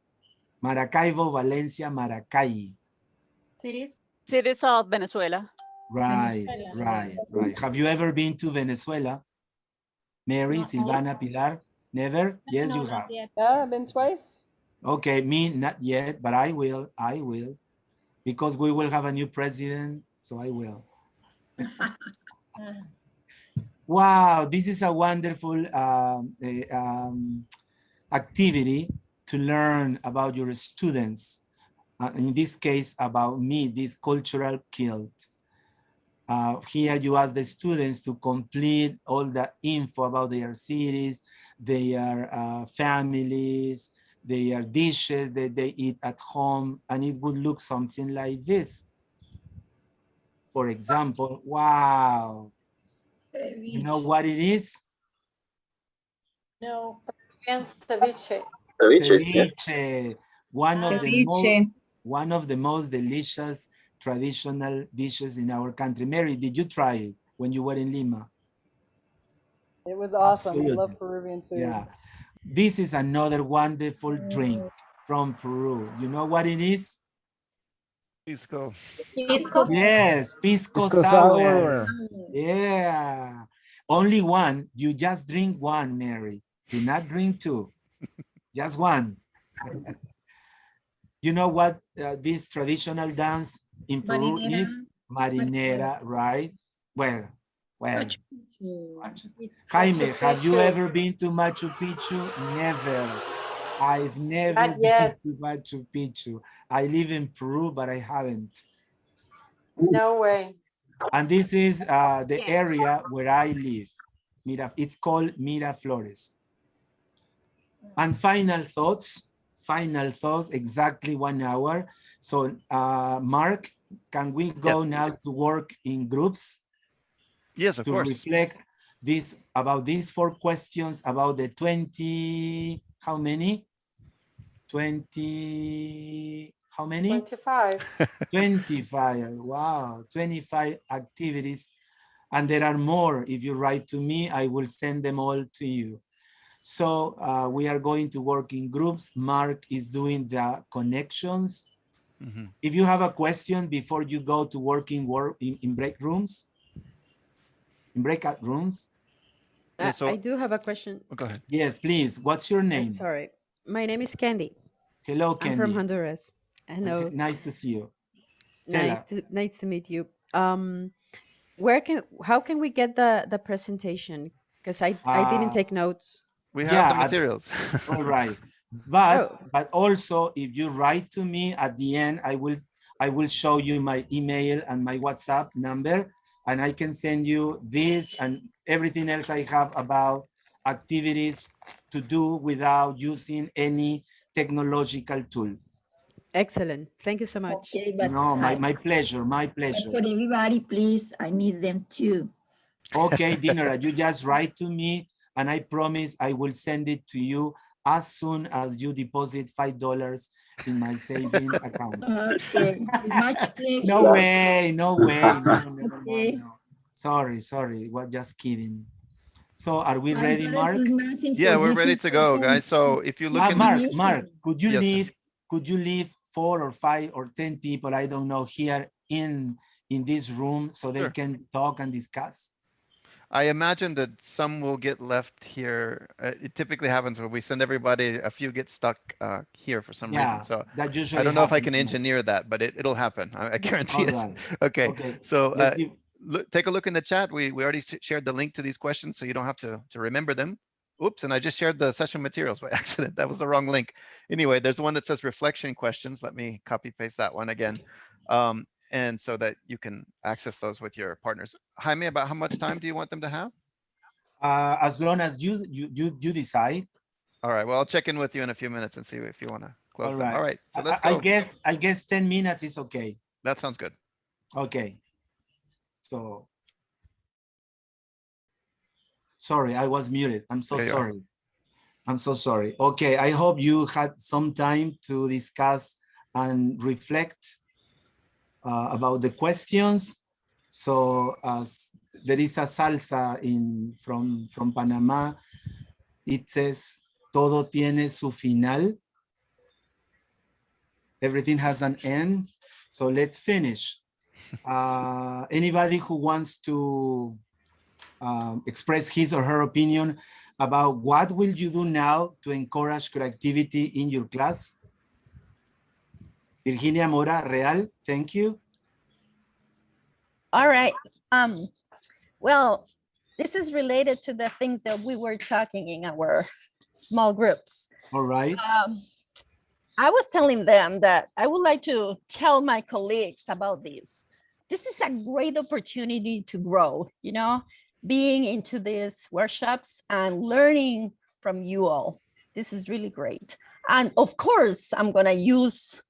Maracaibo, Valencia, Maracay. Cities of Venezuela. Right. Have you ever been to Venezuela? Mary, Silvana, Pilar? Never? Yes, No, you not have. yet. Yeah, I've been twice. Okay, me not yet, but I will. Because we will have a new president, so I will. Wow, this is a wonderful activity to learn about your students. In this case, about me, this cultural kilt. Here you ask the students to complete all the info about their cities, their families, their dishes that they eat at home, and it would look something like this. For example, wow. You know what it is? No. Ceviche. Ceviche. One of the most delicious traditional dishes in our country. Mary, did you try it when you were in Lima? It was awesome. Absolutely. I love Peruvian food. Yeah. This is another wonderful drink from Peru. You know what it is? Pisco. Yes, pisco sour. Yeah. Only one. You just drink one, Mary. Do not drink two. Just one. You know what this traditional dance in Peru is? Marinera, right? Well. Jaime, have you ever been to Machu Picchu? Never. I've never been to Machu Picchu. I live in Peru, but I haven't. No way. And this is the area where I live. It's called Miraflores. And final thoughts, exactly 1 hour. So Mark, can we go now to work in groups? Yes, of course. To reflect about these 4 questions about the 20, how many? 20, how many? 25. 25, wow, 25 activities. And there are more. If you write to me, I will send them all to you. So we are going to work in groups. Mark is doing the connections. Mm-hmm. If you have a question before you go to work in break rooms, in breakout rooms. I do have a question. Oh, go ahead. Yes, please. What's your name? Sorry. My name is Candy. Hello, Candy. I'm from Honduras. Hello. Okay, nice to see you. Nice to meet you. How can we get the presentation? Because I didn't take notes. We have the materials. All right. But also if you write to me at the end, I will show you my email and my WhatsApp number, and I can send you this and everything else I have about activities to do without using any technological tool. Excellent. Thank you so much. Okay, but no, my pleasure, my pleasure. For everybody, please, I need them too. Okay, Dinora, you just write to me and I promise I will send it to you as soon as you deposit $5 in my saving account. Okay, much pleasure. No way. No. Sorry, was just kidding. So are we ready, Mark? Yeah, we're ready to go, guys. So if you look in Mark, could you Yes, sir. leave 4 or 5 or 10 people, I don't know, here in this room so they Sure. can talk and discuss? I imagine that some will get left here. It typically happens when we send everybody, a few get stuck here for some reason. So that usually I don't know if I happens, can Mark. engineer that, but it'll happen. I guarantee All it. right. Okay. Okay. So Let's give- take a look in the chat. We already shared the link to these questions, so you don't have to remember them. Oops, and I just shared the session materials by accident. That was the wrong link. Anyway, there's one that says reflection questions. Let me copy paste that one again. And so that you can access those with your partners. Jaime, about how much time do you want them to have? As long as you decide. All right, well, I'll check in with you in a few minutes and see if you want to close All them. right. All right, so let's I go. guess 10 minutes is okay. That sounds good. Okay. So, sorry, I was muted. I'm so sorry. I'm so sorry. Okay, I hope you had some time to discuss and reflect about the questions. So there is a salsa from Panama. It says, todo tiene su final. Everything has an end. So let's finish. Anybody who wants to express his or her opinion about what will you do now to encourage creativity in your class? Virginia Mora Real, thank you. All right. Well, this is related to the things that we were talking in our small groups. All right. I was telling them that I would like to tell my colleagues about this. This is a great opportunity to grow, you know, being into these workshops and learning from you all. This is really great. And of course, I'm going to use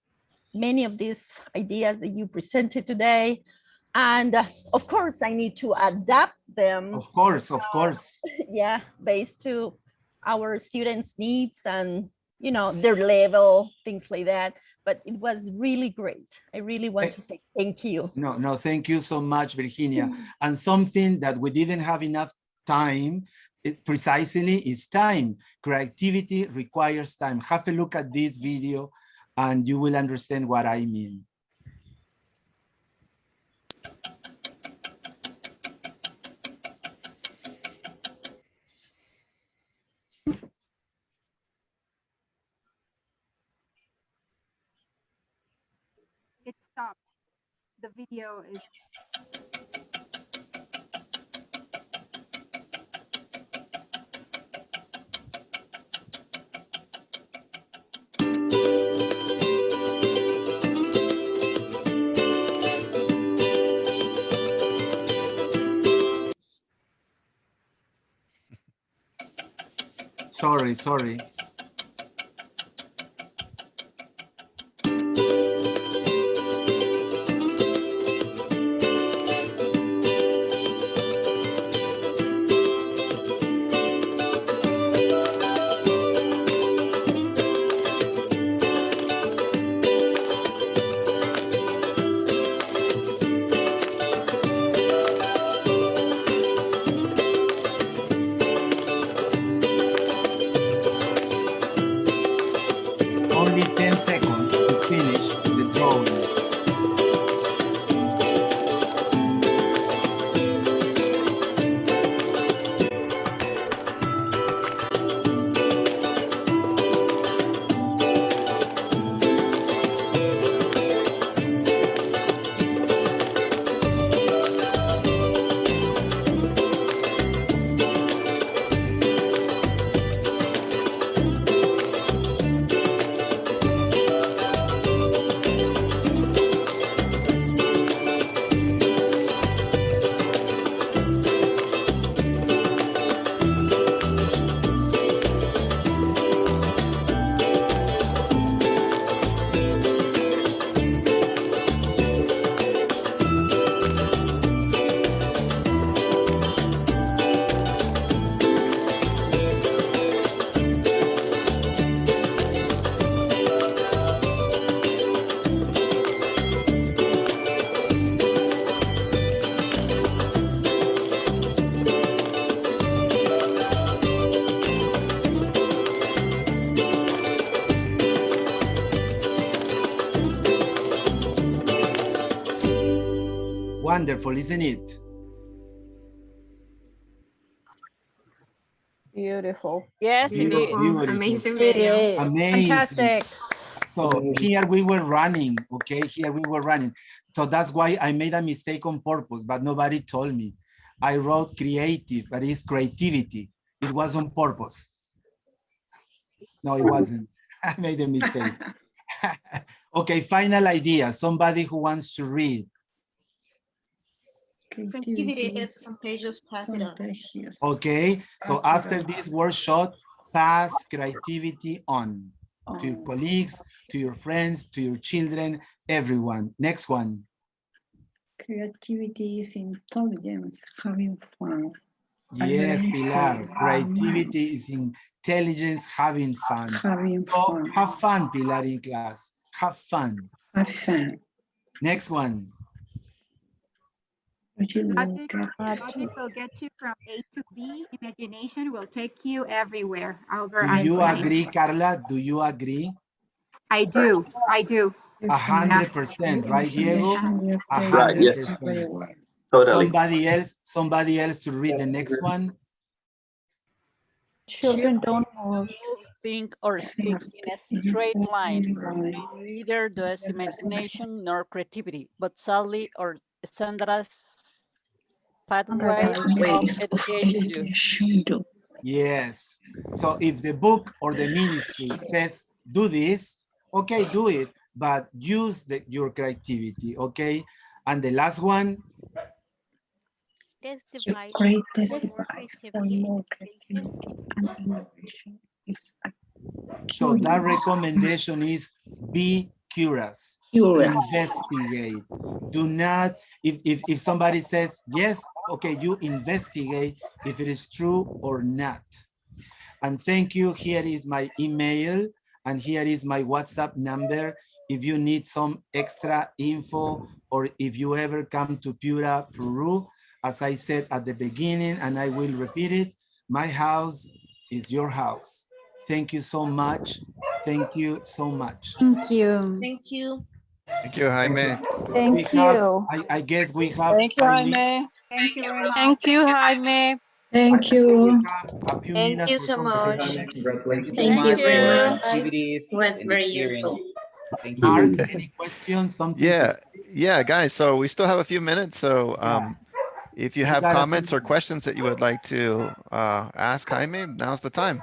many of these ideas that you presented today. And of course, I need to adapt them. Of course. Yeah, based to our students' needs and, you know, their level, things like that. But it was really great. I really want to say thank you. No, thank you so much, Virginia. And something that we didn't have enough time, precisely is time. Creativity requires time. Have a look at this video and you will understand what I mean. It stopped. The video is. Sorry. Wonderful, isn't it? Beautiful. Yes, it is. Beautiful. Amazing video. Amazing. Fantastic. So here we were running, okay? Here we were running. So that's why I made a mistake on purpose, but nobody told me. I wrote creative, but it's creativity. It was on purpose. No, it wasn't. I made a mistake. Okay, final idea. Somebody who wants to read. Creativity is contagious, pass it on. Okay, so after this workshop, pass creativity on to your colleagues, to your friends, to your children, everyone. Next one. Creativity is intelligence, having fun. Yes, Pilar. Creativity is intelligence, having fun. So have fun, Pilar, in class. Have fun. Have fun. Next one. Logic will get you from A to B. Imagination will take you everywhere. Albert Do you Einstein. agree, Carla? Do you agree? I do. I do. 100%, right, Diego? 100%. Right, yes. Totally. Somebody else to read the next one. Children don't think or speak in a straight line. Neither does imagination nor creativity, but sadly or standardized pathways of education do. Yes. So if the book or the ministry says do this, okay, do it, but use your creativity, okay? And the last one. Greatest divide for more creativity and innovation is So that recommendation is be curious. Investigate. Do not, if somebody says yes, okay, you investigate if it is true or not. And thank you. Here is my email and here is my WhatsApp number. If you need some extra info or if you ever come to Piura, Peru, as I said at the beginning, and I will repeat it, my house is your house. Thank you so much. Thank you so much. Thank you. Thank you. Thank you, Jaime. Thank you. I guess we have. Thank you, Jaime. Thank you very much. Thank you, Jaime. Thank We you. have a few Thank minutes you for so some much. questions. Congratulations. Thank you very much. Activities It was and very experience. useful. Thank you. Mark, any questions? Something to say? Yeah, guys. So we still have a few minutes. So if you have got a comments few or questions that you would like to ask Jaime, now's the time.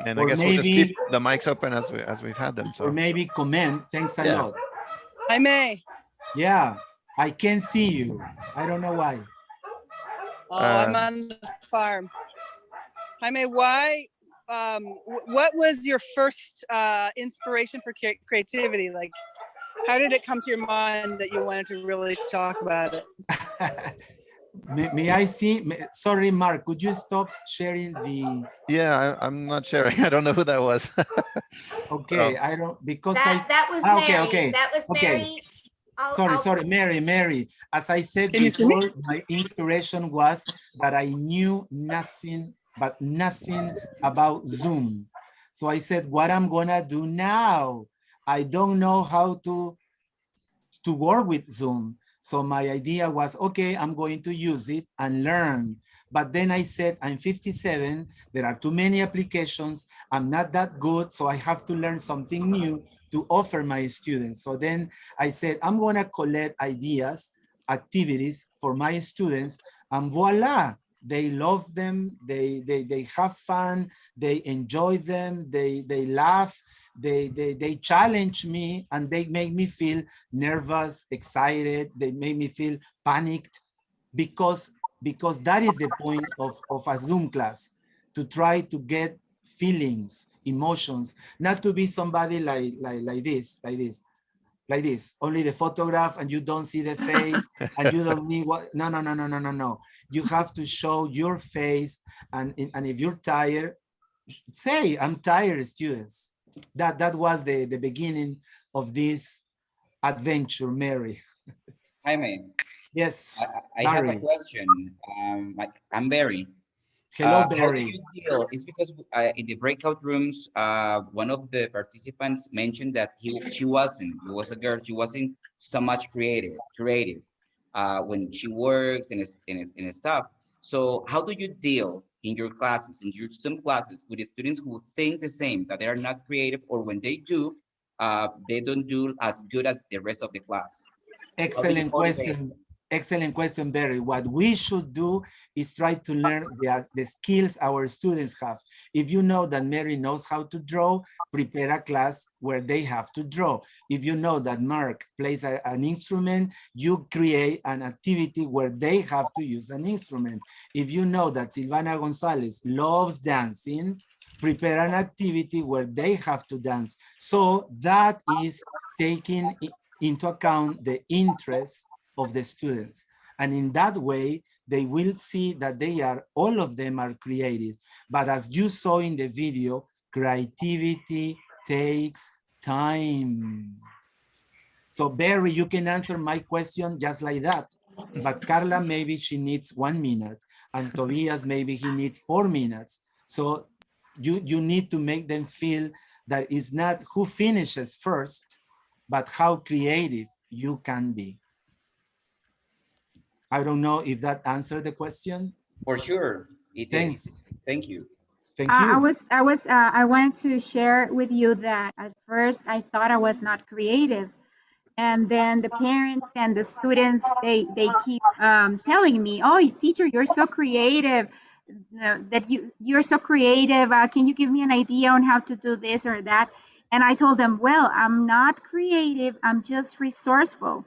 And I Or guess we'll just maybe- keep the mics open as we've had them. So Or maybe comment. Thanks a Yeah. lot. Jaime. Yeah, I can't see you. I don't know why. Oh, I'm on the farm. Jaime, why? What was your first inspiration for creativity? Like, how did it come to your mind that you wanted to really talk about it? May I see? Sorry, Mark, could you stop sharing the... Yeah, I'm not sharing. I don't know who that was. Okay, I don't, because That was Mary. Okay. That was Mary. Sorry, Mary. As I said Can you see me? before, my inspiration was that I knew nothing about Zoom. So I said, what I'm gonna do now? I don't know how to work with Zoom. So my idea was, okay, I'm going to use it and learn. But then I said, I'm 57, there are too many applications, I'm not that good, so I have to learn something new to offer my students. So then I said, I'm gonna collect ideas, activities for my students, and voila, they love them, they have fun, they enjoy them, they laugh, they challenge me, and they make me feel nervous, excited, they make me feel panicked, because that is the point of a Zoom class, to try to get feelings, emotions, not to be somebody like this, only the photograph and you don't see the face and you don't need what, no. You have to show your face, and if you're tired, say, I'm tired, students. That was the beginning of this adventure, Mary. Jaime. Yes, I have a question. I'm Barry. Hello, How do Barry. you deal? It's because in the breakout rooms, one of the participants mentioned that she wasn't. It was a girl. She wasn't so much creative when she works and stuff. So how do you deal in your classes, in your some classes, with the students who think the same, that they are not creative, or when they don't do as good as the rest of the class? How do you Excellent motivate question. them? Excellent question, Barry. What we should do is try to learn the skills our students have. If you know that Mary knows how to draw, prepare a class where they have to draw. If you know that Mark plays an instrument, you create an activity where they have to use an instrument. If you know that Silvana Gonzalez loves dancing, prepare an activity where they have to dance. So that is taking into account the interests of the students. And in that way, they will see that all of them are creative. But as you saw in the video, creativity takes time. So Barry, you can answer my question just like that. But Carla, maybe she needs 1 minute. And Tobias, maybe he needs 4 minutes. So you need to make them feel that it's not who finishes first, but how creative you can be. I don't know if that answered the question. For sure. Thanks. Thank you. Thank you. I wanted to share with you that at first I thought I was not creative. And then the parents and the students, they keep telling me, oh, teacher, you're so creative, you're so creative. Can you give me an idea on how to do this or that? And I told them, well, I'm not creative. I'm just resourceful.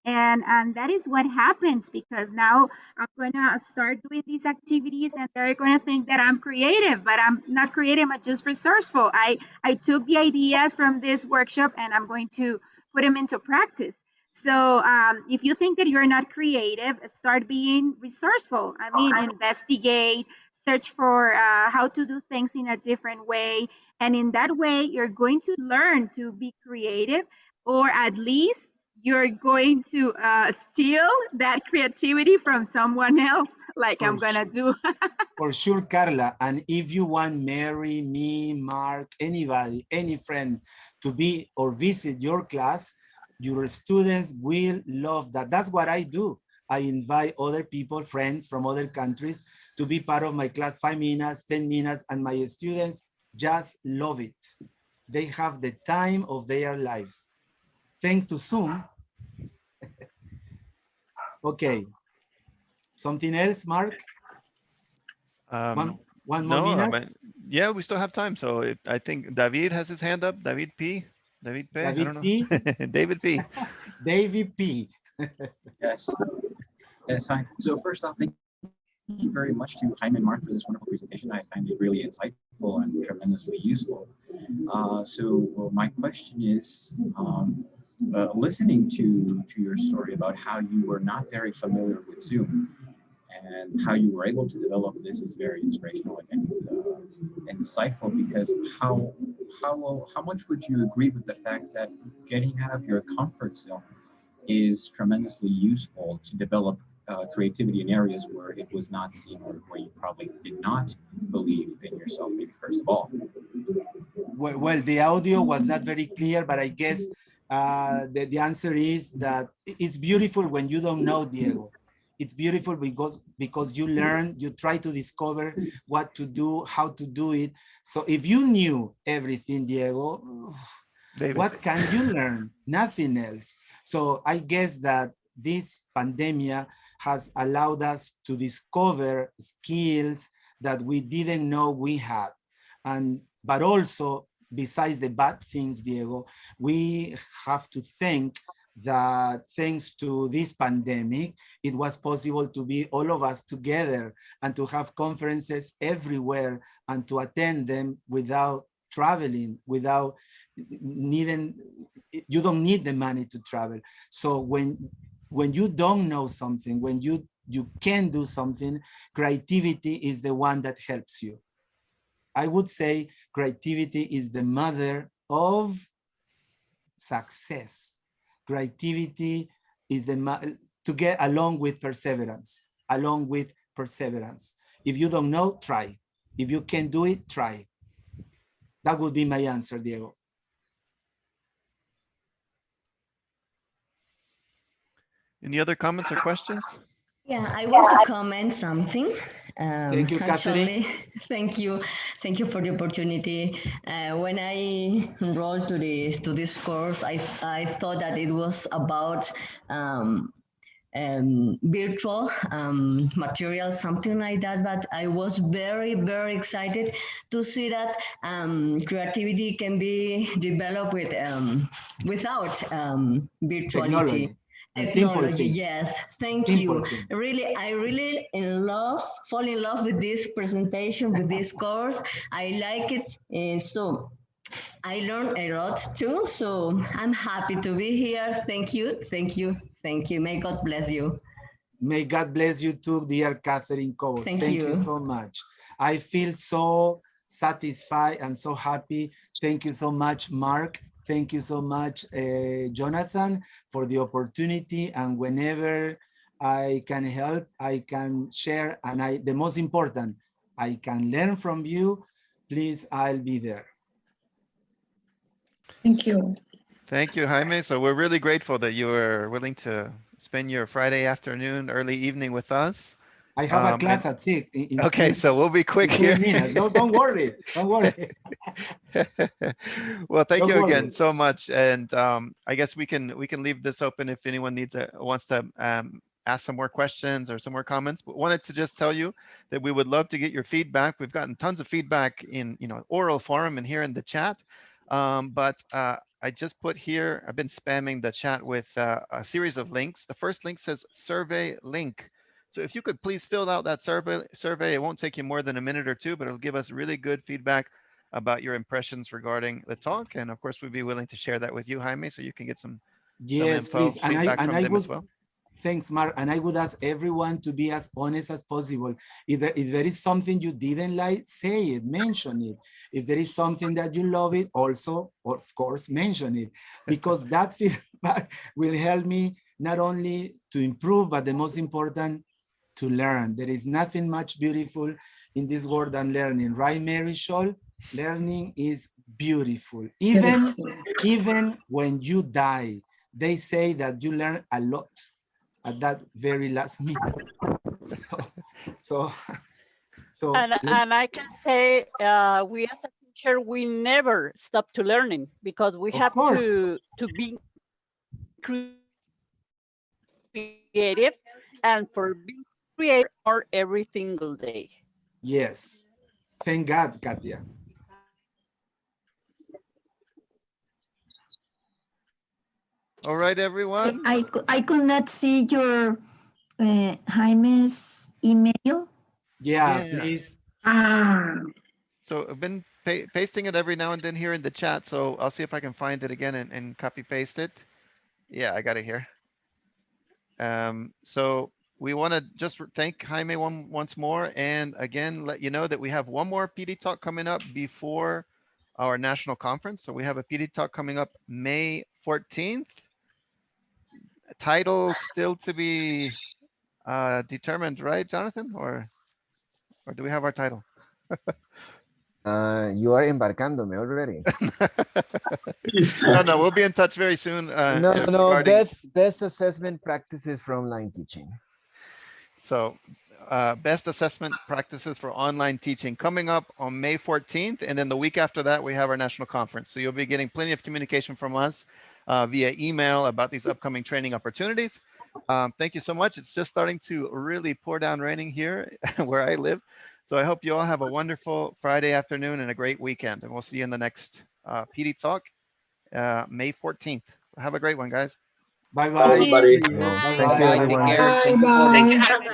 And that is what happens, because now I'm gonna start doing these activities and they're gonna think that I'm creative, but I'm not creative. I'm just resourceful. I took the ideas from this workshop and I'm going to put them into practice. So if you think that you're not creative, start being resourceful. I mean, investigate, search for how to do things in a different way. And in that way, you're going to learn to be creative, or at least you're going to steal that creativity from someone else, like I'm gonna do. For sure, Carla. And if you want Mary, me, Mark, anybody, any friend to be or visit your class, your students will love that. That's what I do. I invite other people, friends from other countries, to be part of my class, 5 minutes, 10 minutes, and my students just love it. They have the time of their lives. Thanks to Zoom. Okay. Something else, Mark? One more minute? Yeah, we still have time. So I think David has his hand up. David P. David P. I don't know. P? David P. David P. Yes. Yes, hi. So first off, thank you very much to Jaime and Mark for this wonderful presentation. I find it really insightful and tremendously useful. So my question is, listening to your story about how you were not very familiar with Zoom and how you were able to develop this is very inspirational and insightful, because how much would you agree with the fact that getting out of your comfort zone is tremendously useful to develop creativity in areas where it was not seen, or where you probably did not believe in yourself, maybe first of all? Well, the audio was not very clear, but I guess the answer is that it's beautiful when you don't know, Diego. It's beautiful because you learn, you try to discover what to do, how to do it. So if you knew everything, Diego, David, what can you learn? Nothing else. So I guess that this pandemic has allowed us to discover skills that we didn't know we had. But also, besides the bad things, Diego, we have to think that thanks to this pandemic, it was possible to be all of us together and to have conferences everywhere and to attend them without traveling, without needing, you don't need the money to travel. So when you don't know something, when you can do something, creativity is the one that helps you. I would say creativity is the mother of success. Creativity is to get along with perseverance, If you don't know, try. If you can do it, try. That would be my answer, Diego. Any other comments or questions? Yeah, I want to comment something. Thank you, Catherine. Actually, thank you for the opportunity. When I enrolled to this course, I thought that it was about virtual material, something like that. But I was very excited to see that creativity can be developed with without virtuality. Technology, yes. Thank you. Really, I really fall in love with this presentation, with this course. I like it, and so I learned a lot too. So I'm happy to be here. Thank you. May God bless you. May God bless you too, dear Catherine Cobos. Thank you you so much. I feel so satisfied and so happy. Thank you so much, Mark. Thank you so much, Jonathan, for the opportunity. And whenever I can help, I can share. And the most important, I can learn from you. Please, I'll be there. Thank you. Thank you, Jaime. So we're really grateful that you were willing to spend your Friday afternoon, early evening with us. I have a class at 6. Okay, so we'll be quick here. No, don't worry. Don't worry. Well, thank you again so much. And I guess we can leave this open if anyone wants to ask some more questions or some more comments. But wanted to just tell you that we would love to get your feedback. We've gotten tons of feedback in oral forum and here in the chat. But I just put here, I've been spamming the chat with a series of links. The first link says survey link. So if you could please fill out that survey, it won't take you more than a minute or two, but it'll give us really good feedback about your impressions regarding the talk. And of course, we'd be willing to share that with you, Jaime, so you can get some info, please. feedback from them as well. Thanks, Mark. And I would ask everyone to be as honest as possible. If there is something you didn't like, say it, mention it. If there is something that you love it, also, of course, mention it. Because that feedback will help me not only to improve, but the most important, to learn. There is nothing much beautiful in this world than learning, right, Mary Scholl? Learning is beautiful. Even when you die, they say that you learn a lot at that very last minute. So and I can say we as a teacher, we never stop to learning because we have to be creative, and for being creative or every single day. Yes. Thank God, Katia. All right, everyone. I could not see your Jaime's email. Yeah, please. So I've been pasting it every now and then here in the chat. So I'll see if I can find it again and copy paste it. Yeah, I got it here. So we want to just thank Jaime once more. And again, let you know that we have one more PD Talk coming up before our national conference. So we have a PD Talk coming up May 14th. Title still to be determined, right, Jonathan? Or do we have our title? You are embarcándome already. No, we'll be in touch very soon. No, best assessment practices for online teaching. So best assessment practices for online teaching coming up on May 14th. And then the week after that, we have our national conference. So you'll be getting plenty of communication from us via email about these upcoming training opportunities. Thank you so much. It's just starting to really pour down raining here where I live. So I hope you all have a wonderful Friday afternoon and a great weekend. And we'll see you in the next PD Talk, May 14th. So have a great one, guys. Bye-bye. Thank you, everybody. Bye-bye. Thank you, everyone. Bye-bye.